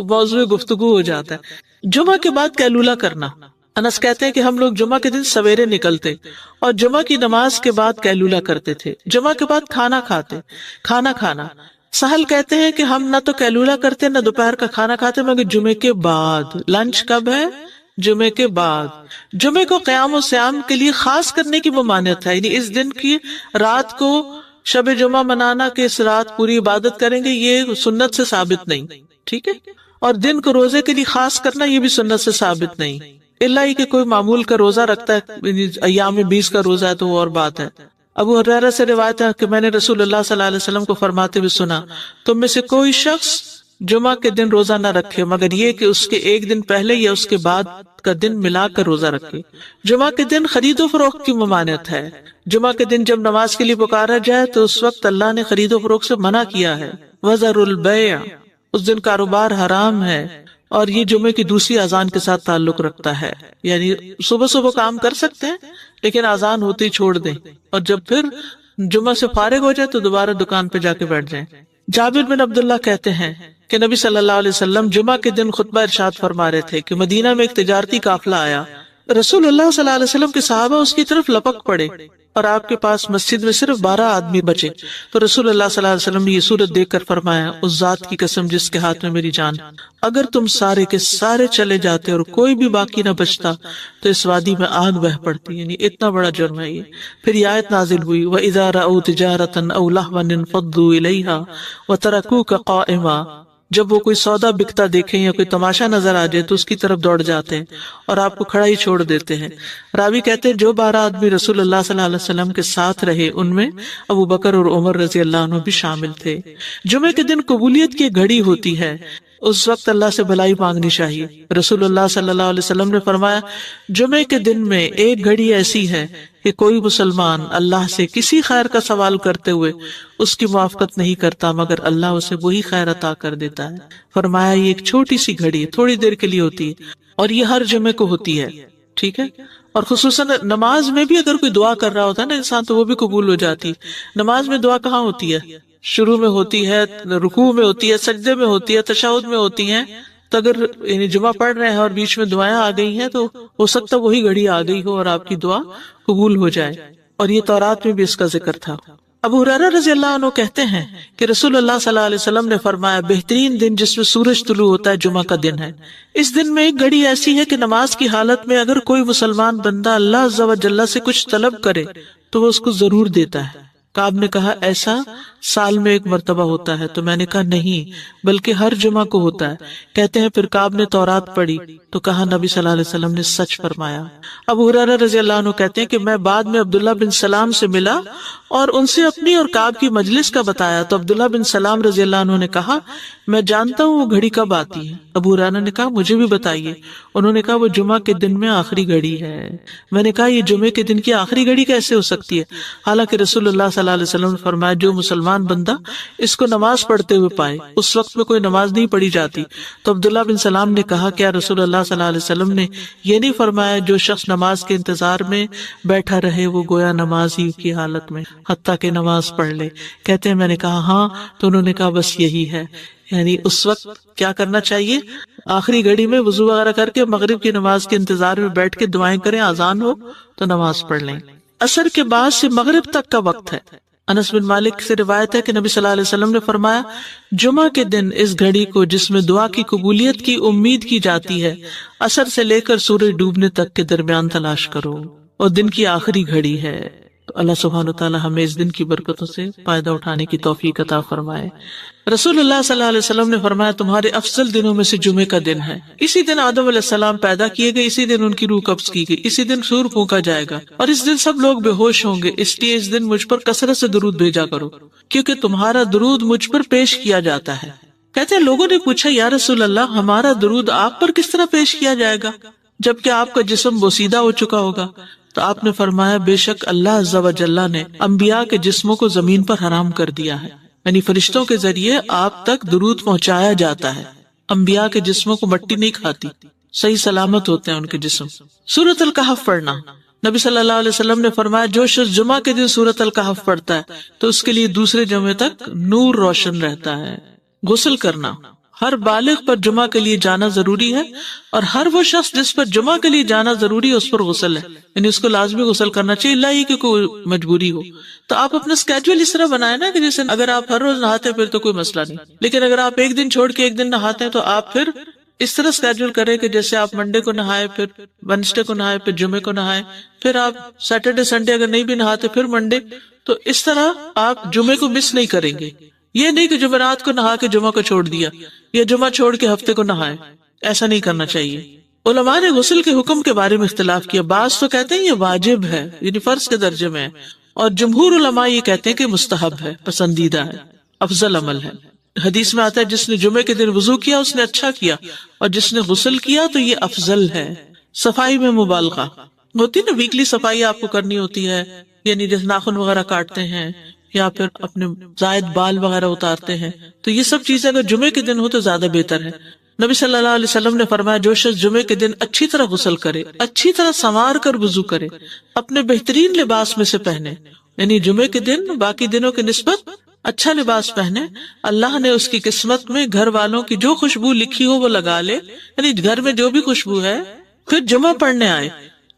موضوع گفتگو ہو جاتا ہے۔ جمعہ کے بعد قیلولہ کرنا۔ انس کہتے ہیں کہ ہم لوگ جمعہ کے دن سویرے نکلتے اور جمعہ کی نماز کے بعد قیلولہ کرتے تھے۔ جمعہ کے بعد کھانا کھانا۔ سہل کہتے ہیں کہ ہم نہ تو قیلولہ کرتے نہ دوپہر کا کھانا کھاتے، مگر جمعے کے بعد۔ لنچ کب ہے؟ جمعے کے بعد۔ جمعے کو قیام و سیام کے لیے خاص کرنے کی ممانعت ہے، یعنی اس دن کی رات کو شب جمعہ منانا کہ اس رات پوری عبادت کریں گے، یہ سنت سے ثابت نہیں، ٹھیک ہے۔ اور دن کو روزے کے لیے خاص کرنا، یہ بھی سنت سے ثابت نہیں، اللہ ہی کہ کوئی معمول کا روزہ رکھتا ہے، ایام 20 کا روزہ ہے تو وہ اور بات ہے۔ ابو ہریرہ سے روایت ہے کہ میں نے رسول اللہ صلی اللہ علیہ وسلم کو فرماتے ہوئے سنا، تم میں سے کوئی شخص جمعہ کے دن روزہ نہ رکھے مگر یہ کہ اس کے ایک دن پہلے یا اس کے بعد کا دن ملا کر روزہ رکھے۔ جمعہ کے دن خرید و فروخت کی ممانعت ہے۔ جمعہ کے دن جب نماز کے لیے پکارا جائے تو اس وقت اللہ نے خرید و فروخت سے منع کیا ہے۔ وَذَرُوا الْبَيْعَ، اس دن کاروبار حرام ہے، اور یہ جمعے کی دوسری اذان کے ساتھ تعلق رکھتا ہے، یعنی صبح کام کر سکتے ہیں لیکن اذان ہوتی چھوڑ دیں، اور جب پھر جمعہ سے فارغ ہو جائے تو دوبارہ دکان پہ جا کے بیٹھ جائیں۔ جابر بن عبداللہ کہتے ہیں کہ نبی صلی اللہ علیہ وسلم جمعہ کے دن خطبہ ارشاد فرما رہے تھے کہ مدینہ میں ایک تجارتی قافلہ آیا، رسول اللہ صلی اللہ علیہ وسلم کے صحابہ اس کی طرف لپک پڑے اور آپ کے پاس مسجد میں صرف 12 آدمی بچے، تو رسول اللہ صلی اللہ علیہ وسلم نے یہ صورت دیکھ کر فرمایا اس ذات کی قسم جس کے ہاتھ میں میری جان، اگر تم سارے کے سارے چلے جاتے اور کوئی بھی باقی نہ بچتا تو اس وادی میں آگ بہ پڑتی، یعنی اتنا بڑا جرم ہے یہ۔ پھر یہ آیت نازل ہوئی وَإِذَا رَأَوْا تِجَارَةً أَوْ لَهْوًا انفضوا إِلَيْهَا وَتَرَكُوكَ قَائِمًا، جب وہ کوئی سودا بکتا دیکھیں یا کوئی تماشا نظر آ جائے تو اس کی طرف دوڑ جاتے ہیں اور آپ کو کھڑا ہی چھوڑ دیتے ہیں۔ راوی کہتے ہیں جو 12 آدمی رسول اللہ صلی اللہ علیہ وسلم کے ساتھ رہے ان میں ابو بکر اور عمر رضی اللہ عنہ بھی شامل تھے۔ جمعے کے دن قبولیت کی گھڑی ہوتی ہے، اس وقت اللہ سے بھلائی مانگنی چاہیے۔ رسول اللہ صلی اللہ علیہ وسلم نے فرمایا جمعے کے دن میں ایک گھڑی ایسی ہے کہ کوئی مسلمان اللہ سے کسی خیر کا سوال کرتے ہوئے اس کی موافقت نہیں کرتا مگر اللہ اسے وہی خیر عطا کر دیتا ہے۔ فرمایا یہ ایک چھوٹی سی گھڑی ہے، تھوڑی دیر کے لیے ہوتی ہے اور یہ ہر جمعے کو ہوتی ہے، ٹھیک ہے۔ اور خصوصاً نماز میں بھی اگر کوئی دعا کر رہا ہوتا ہے نا انسان تو وہ بھی قبول ہو جاتی ہے۔ نماز میں دعا کہاں ہوتی ہے؟ شروع میں ہوتی ہے، رکوع میں ہوتی ہے، سجدے میں ہوتی ہے، تشہد میں ہوتی ہیں۔ تو اگر یعنی جمعہ پڑھ رہے ہیں اور بیچ میں دعائیں آ گئی ہیں تو ہو سکتا وہی گھڑی آ گئی ہو اور آپ کی دعا قبول ہو جائے، اور یہ تورات میں بھی اس کا ذکر تھا۔ ابو ہریرہ رضی اللہ عنہ کہتے ہیں کہ رسول اللہ صلی اللہ علیہ وسلم نے فرمایا بہترین دن جس میں سورج طلوع ہوتا ہے جمعہ کا دن ہے۔ اس دن میں ایک گھڑی ایسی ہے کہ نماز کی حالت میں اگر کوئی مسلمان بندہ اللہ عز و جل سے کچھ طلب کرے تو وہ اس کو ضرور دیتا ہے۔ کعب نے کہا ایسا سال میں ایک مرتبہ ہوتا ہے؟ تو میں نے کہا نہیں بلکہ ہر جمعہ کو ہوتا ہے۔ کہتے ہیں پھر کعب نے تورات پڑھی تو کہا نبی صلی اللہ علیہ وسلم نے سچ فرمایا۔ ابو ہریرہ رضی اللہ عنہ کہتے ہیں کہ میں بعد میں عبداللہ بن سلام سے ملا اور ان سے اپنی اور کعب کی مجلس کا بتایا تو عبداللہ بن سلام رضی اللہ عنہ نے کہا میں جانتا ہوں وہ گھڑی کب آتی ہے۔ ابو ہریرہ نے کہا مجھے بھی بتائیے۔ انہوں نے کہا وہ جمعہ کے دن میں آخری گھڑی ہے۔ میں نے کہا یہ جمعے کے دن کی آخری گھڑی کیسے ہو سکتی ہے؟ حالانکہ رسول اللہ صلی اللہ علیہ وسلم نے فرمایا جو مسلمان بندہ اس کو نماز پڑھتے ہوئے پائے، اس وقت میں کوئی نماز نہیں پڑھی جاتی۔ تو عبداللہ بن سلام نے کہا کیا رسول اللہ صلی اللہ علیہ وسلم نے یہ نہیں فرمایا جو شخص نماز کے انتظار میں بیٹھا رہے وہ گویا نماز ہی کی حالت میں حتیٰ کہ نماز پڑھ لے؟ کہتے ہیں میں نے کہا ہاں، تو انہوں نے کہا بس یہی ہے، یعنی اس وقت کیا کرنا چاہیے؟ آخری گھڑی میں وضو وغیرہ کر کے مغرب کی نماز کے انتظار میں بیٹھ کے دعائیں کریں، اذان ہو تو نماز پڑھ لیں۔ عصر کے بعد سے مغرب تک کا وقت ہے۔ انس بن مالک سے روایت ہے کہ نبی صلی اللہ علیہ وسلم نے فرمایا جمعہ کے دن اس گھڑی کو جس میں دعا کی قبولیت کی امید کی جاتی ہے عصر سے لے کر سورج ڈوبنے تک کے درمیان تلاش کرو، اور دن کی آخری گھڑی ہے۔ تو اللہ سبحانہ وتعالی ہمیں اس دن کی برکتوں سے فائدہ اٹھانے کی توفیق عطا فرمائے۔ رسول اللہ صلی اللہ علیہ وسلم نے فرمایا تمہارے افضل دنوں میں سے جمعے کا دن ہے۔ اسی دن آدم علیہ السلام پیدا کیے گئے، اسی دن ان کی روح قبض کی گئی، اسی دن سور پھونکا جائے گا، اور اس دن سب لوگ بے ہوش ہوں گے، اس لیے اس دن مجھ پر کثرت سے درود بھیجا کرو، کیونکہ تمہارا درود مجھ پر پیش کیا جاتا ہے۔ کہتے ہیں لوگوں نے پوچھا یا رسول اللہ ہمارا درود آپ پر کس طرح پیش کیا جائے گا جبکہ آپ کا جسم بوسیدہ ہو چکا ہوگا؟ تو آپ نے فرمایا بے شک اللہ عز و جل نے انبیاء کے جسموں کو زمین پر حرام کر دیا ہے، یعنی فرشتوں کے ذریعے آپ تک درود پہنچایا جاتا ہے۔ انبیاء کے جسموں کو مٹی نہیں کھاتی، صحیح سلامت ہوتے ہیں ان کے جسم۔ سورۃ الکہف پڑھنا، نبی صلی اللہ علیہ وسلم نے فرمایا جو شخص جمعہ کے دن سورۃ الکہف پڑھتا ہے تو اس کے لیے دوسرے جمعے تک نور روشن رہتا ہے۔ غسل کرنا، ہر بالغ پر جمعہ کے لیے جانا ضروری ہے، اور ہر وہ شخص جس پر جمعہ کے لیے جانا ضروری ہے اس پر غسل ہے، یعنی اس کو لازمی غسل کرنا چاہیے، اللہ ہی کہ کوئی مجبوری ہو۔ تو آپ اپنا اسکیجول اس طرح بنائیں نا کہ جیسے اگر آپ ہر روز نہاتے پھر تو کوئی مسئلہ نہیں، لیکن اگر آپ ایک دن چھوڑ کے ایک دن نہاتے ہیں تو آپ پھر اس طرح اسکیجول کریں کہ جیسے آپ منڈے کو نہائے، پھر وینسڈے کو نہائے، پھر جمعے کو نہائے، پھر آپ سیٹرڈے سنڈے اگر نہیں بھی نہاتے پھر منڈے، تو اس طرح آپ جمعے کو مس نہیں کریں گے۔ یہ نہیں کہ جمعرات کو نہا کے جمعہ کو چھوڑ دیا یا جمعہ چھوڑ کے ہفتے کو نہائے، ایسا نہیں کرنا چاہیے۔ علماء نے غسل کے حکم کے بارے میں اختلاف کیا، بعض تو کہتے ہیں یہ واجب ہے، یعنی فرض کے درجے میں ہے، اور جمہور علماء یہ کہتے ہیں کہ مستحب ہے، پسندیدہ ہے، افضل عمل ہے۔ حدیث میں آتا ہے جس نے جمعے کے دن وضو کیا اس نے اچھا کیا، اور جس نے غسل کیا تو یہ افضل ہے۔ صفائی میں مبالغہ ہوتی نا، ویکلی صفائی آپ کو کرنی ہوتی ہے، یعنی جیسے ناخن وغیرہ کاٹتے ہیں یا پھر اپنے زائد بال وغیرہ اتارتے ہیں، تو یہ سب چیزیں اگر جمعے کے دن ہو تو زیادہ بہتر ہے۔ نبی صلی اللہ علیہ وسلم نے فرمایا جو شخص جمعے کے دن اچھی طرح غسل کرے، اچھی طرح سنوار کر وضو کرے، اپنے بہترین لباس میں سے پہنے، یعنی جمعے کے دن باقی دنوں کی نسبت اچھا لباس پہنے، اللہ نے اس کی قسمت میں گھر والوں کی جو خوشبو لکھی ہو وہ لگا لے، یعنی گھر میں جو بھی خوشبو ہے، پھر جمعہ پڑھنے آئے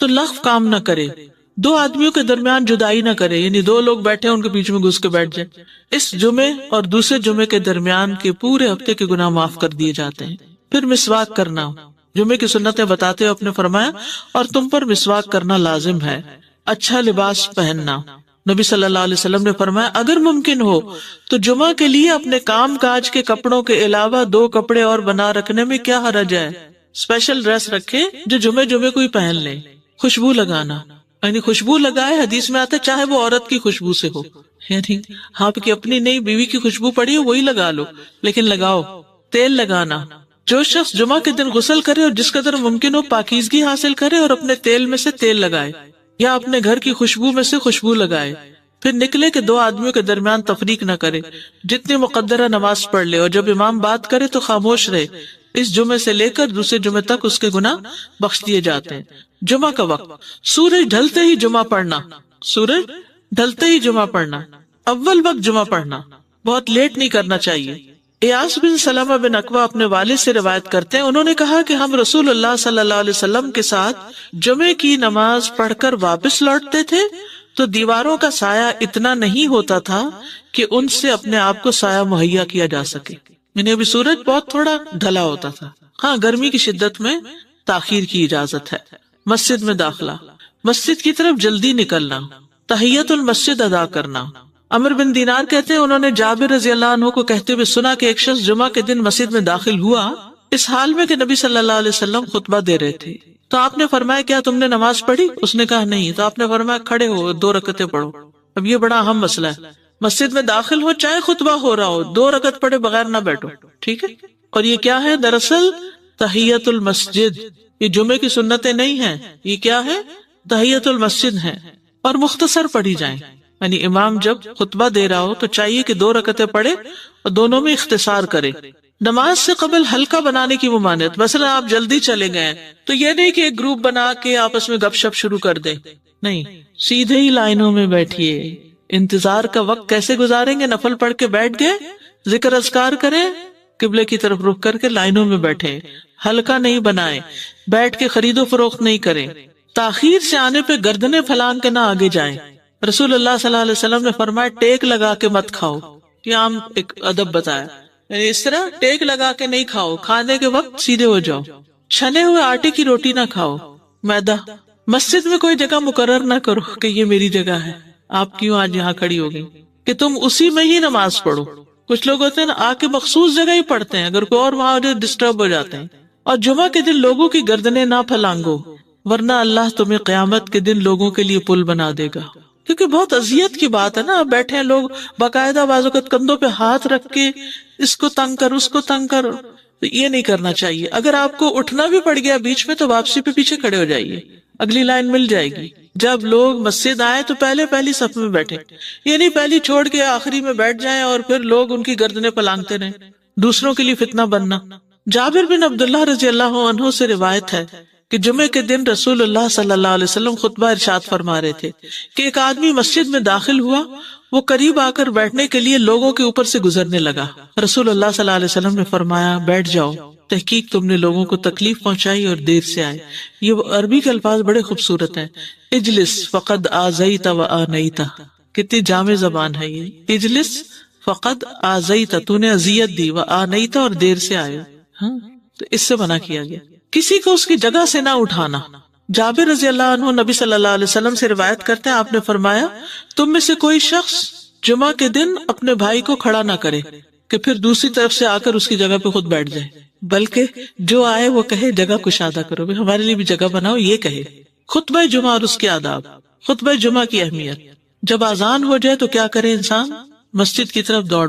تو لغو کام نہ کرے، دو آدمیوں کے درمیان جدائی نہ کرے، یعنی دو لوگ بیٹھے ان کے بیچ میں گھس کے بیٹھ جائے، اس جمعے اور دوسرے جمعے کے درمیان کے پورے ہفتے کے گناہ معاف کر دیے جاتے ہیں۔ پھر مسواک کرنا، جمعے کی سنتیں بتاتے ہوئے آپ نے فرمایا اور تم پر مسواک کرنا لازم ہے۔ اچھا لباس پہننا، نبی صلی اللہ علیہ وسلم نے فرمایا اگر ممکن ہو تو جمعہ کے لیے اپنے کام کاج کے کپڑوں کے علاوہ 2 کپڑے اور بنا رکھنے میں کیا حرج ہے، اسپیشل ڈریس رکھے جو جمعے کو ہی پہن لیں۔ خوشبو لگانا، یعنی خوشبو لگائے، حدیث میں آتا ہے چاہے وہ عورت کی خوشبو سے ہو، یعنی آپ کی اپنی نہیں بیوی کی خوشبو پڑی ہو وہی لگا لو، لیکن لگاؤ۔ تیل لگانا، جو شخص جمعہ کے دن غسل کرے اور جس قدر ممکن ہو پاکیزگی حاصل کرے اور اپنے تیل میں سے تیل لگائے یا اپنے گھر کی خوشبو میں سے خوشبو لگائے، پھر نکلے کہ 2 آدمیوں کے درمیان تفریق نہ کرے، جتنی مقدرہ نماز پڑھ لے، اور جب امام بات کرے تو خاموش رہے، اس جمعے سے لے کر دوسرے جمعے تک اس کے گناہ بخش دیے جاتے ہیں۔ جمعہ کا وقت، سورج ڈھلتے ہی جمعہ پڑھنا، سورج ڈھلتے ہی جمعہ پڑھنا، اول وقت جمعہ پڑھنا، بہت لیٹ نہیں کرنا چاہیے۔ ایاس بن سلمہ بن عقبہ اپنے والد سے روایت کرتے ہیں، انہوں نے کہا کہ ہم رسول اللہ صلی اللہ علیہ وسلم کے ساتھ جمعے کی نماز پڑھ کر واپس لوٹتے تھے تو دیواروں کا سایہ اتنا نہیں ہوتا تھا کہ ان سے اپنے آپ کو سایہ مہیا کیا جا سکے، یعنی ابھی سورج بہت تھوڑا ڈھلا ہوتا تھا۔ ہاں گرمی کی شدت میں تاخیر کی اجازت ہے۔ مسجد میں داخلہ، مسجد کی طرف جلدی نکلنا، تحیت المسجد ادا کرنا۔ عمر بن دینار کہتے ہیں انہوں نے جابر رضی اللہ عنہ کو کہتے ہوئے سنا کہ ایک شخص جمعہ کے دن مسجد میں داخل ہوا اس حال میں کہ نبی صلی اللہ علیہ وسلم خطبہ دے رہے تھے، تو آپ نے فرمایا کیا تم نے نماز پڑھی؟ اس نے کہا نہیں، تو آپ نے فرمایا کھڑے ہو 2 رکعتیں پڑھو۔ اب یہ بڑا اہم مسئلہ ہے، مسجد میں داخل ہو چاہے خطبہ ہو رہا ہو 2 رکعت پڑھے بغیر نہ بیٹھو، ٹھیک ہے؟ اور یہ کیا ہے؟ دراصل تحیت المسجد، یہ جمعے کی سنتیں نہیں ہیں، یہ کیا ہے؟ تحیت المسجد ہے، اور مختصر پڑھی جائیں، یعنی امام جب خطبہ دے رہا ہو تو چاہیے کہ 2 رکعتیں پڑھے اور دونوں میں اختصار کرے۔ نماز سے قبل ہلکا بنانے کی ممانعت، مثلا آپ جلدی چلے گئے تو یہ نہیں کہ ایک گروپ بنا کے آپس میں گپ شپ شروع کر دیں، نہیں، سیدھے ہی لائنوں میں بیٹھیے۔ انتظار کا وقت کیسے گزاریں گے؟ نفل پڑھ کے بیٹھ گئے، ذکر اذکار کریں، قبلے کی طرف رخ کر کے لائنوں میں بیٹھے، ہلکا نہیں بنائے، بیٹھ کے خرید و فروخت نہیں کریں، تاخیر سے آنے پہ گردنیں پھلان کے نہ آگے جائیں۔ رسول اللہ صلی اللہ علیہ وسلم نے فرمایا ٹیک لگا کے مت کھاؤ، یہ عام ایک ادب بتایا، یعنی اس طرح ٹیک لگا کے نہیں کھاؤ، کھانے کے وقت سیدھے ہو جاؤ۔ چھنے ہوئے آٹے کی روٹی نہ کھاؤ، میدا۔ مسجد میں کوئی جگہ مقرر نہ کرو کہ یہ میری جگہ ہے، آپ کیوں آج یہاں کھڑی ہو گئی کہ تم اسی میں ہی نماز پڑھو. کچھ لوگ ہوتے ہیں نا آ کے مخصوص جگہ ہی پڑھتے ہیں، اگر کوئی اور وہاں ڈسٹرب ہو جاتے ہیں. اور جمعہ کے دن لوگوں کی گردنیں نہ پھلانگو، ورنہ اللہ تمہیں قیامت کے دن لوگوں کے لیے پل بنا دے گا. کیونکہ بہت اذیت کی بات ہے نا، آپ بیٹھے ہیں لوگ باقاعدہ بعض اوقات کندھوں پہ ہاتھ رکھ کے اس کو تنگ کر اس کو تنگ کر. تو یہ نہیں کرنا چاہیے. اگر آپ کو اٹھنا بھی پڑ گیا بیچ میں تو واپسی پہ پیچھے کھڑے ہو جائیے، اگلی لائن مل جائے گی. جب لوگ مسجد آئے تو پہلی صف میں بیٹھے، یہ نہیں پہلی چھوڑ کے آخری میں بیٹھ جائیں اور پھر لوگ ان کی گردنیں پلانگتے رہیں، دوسروں کے لیے فتنہ بننا. جابر بن عبداللہ رضی اللہ عنہ سے روایت ہے کہ جمعے کے دن رسول اللہ صلی اللہ علیہ وسلم خطبہ ارشاد فرما رہے تھے کہ ایک آدمی مسجد میں داخل ہوا، وہ قریب آ کر بیٹھنے کے لیے لوگوں کے اوپر سے گزرنے لگا. رسول اللہ صلی اللہ علیہ وسلم نے فرمایا بیٹھ جاؤ، تحقیق تم نے لوگوں کو تکلیف پہنچائی اور دیر سے آئے. یہ عربی کے الفاظ بڑے خوبصورت ہیں. اجلس فقد آذیت و آنیت، کتنی جامع زبان ہے یہ. اجلس فقد آذیت، تو نے اذیت دی، و آنیت، اور دیر سے آئے. تو اس سے منع کیا گیا. کسی کو اس کی جگہ سے نہ اٹھانا. جابر رضی اللہ عنہ نبی صلی اللہ علیہ وسلم سے روایت کرتے ہیں، آپ نے فرمایا تم میں سے کوئی شخص جمعہ کے دن اپنے بھائی کو کھڑا نہ کرے کہ پھر دوسری طرف سے آ کر اس کی جگہ پہ خود بیٹھ جائے، بلکہ جو آئے وہ کہے جگہ کشادہ کرو، ہمارے لیے بھی جگہ بناؤ. یہ کہے. خطبہ جمعہ اور اس کے آداب. خطبہ جمعہ کی اہمیت. جب اذان ہو جائے تو کیا کرے انسان؟ مسجد کی طرف دوڑ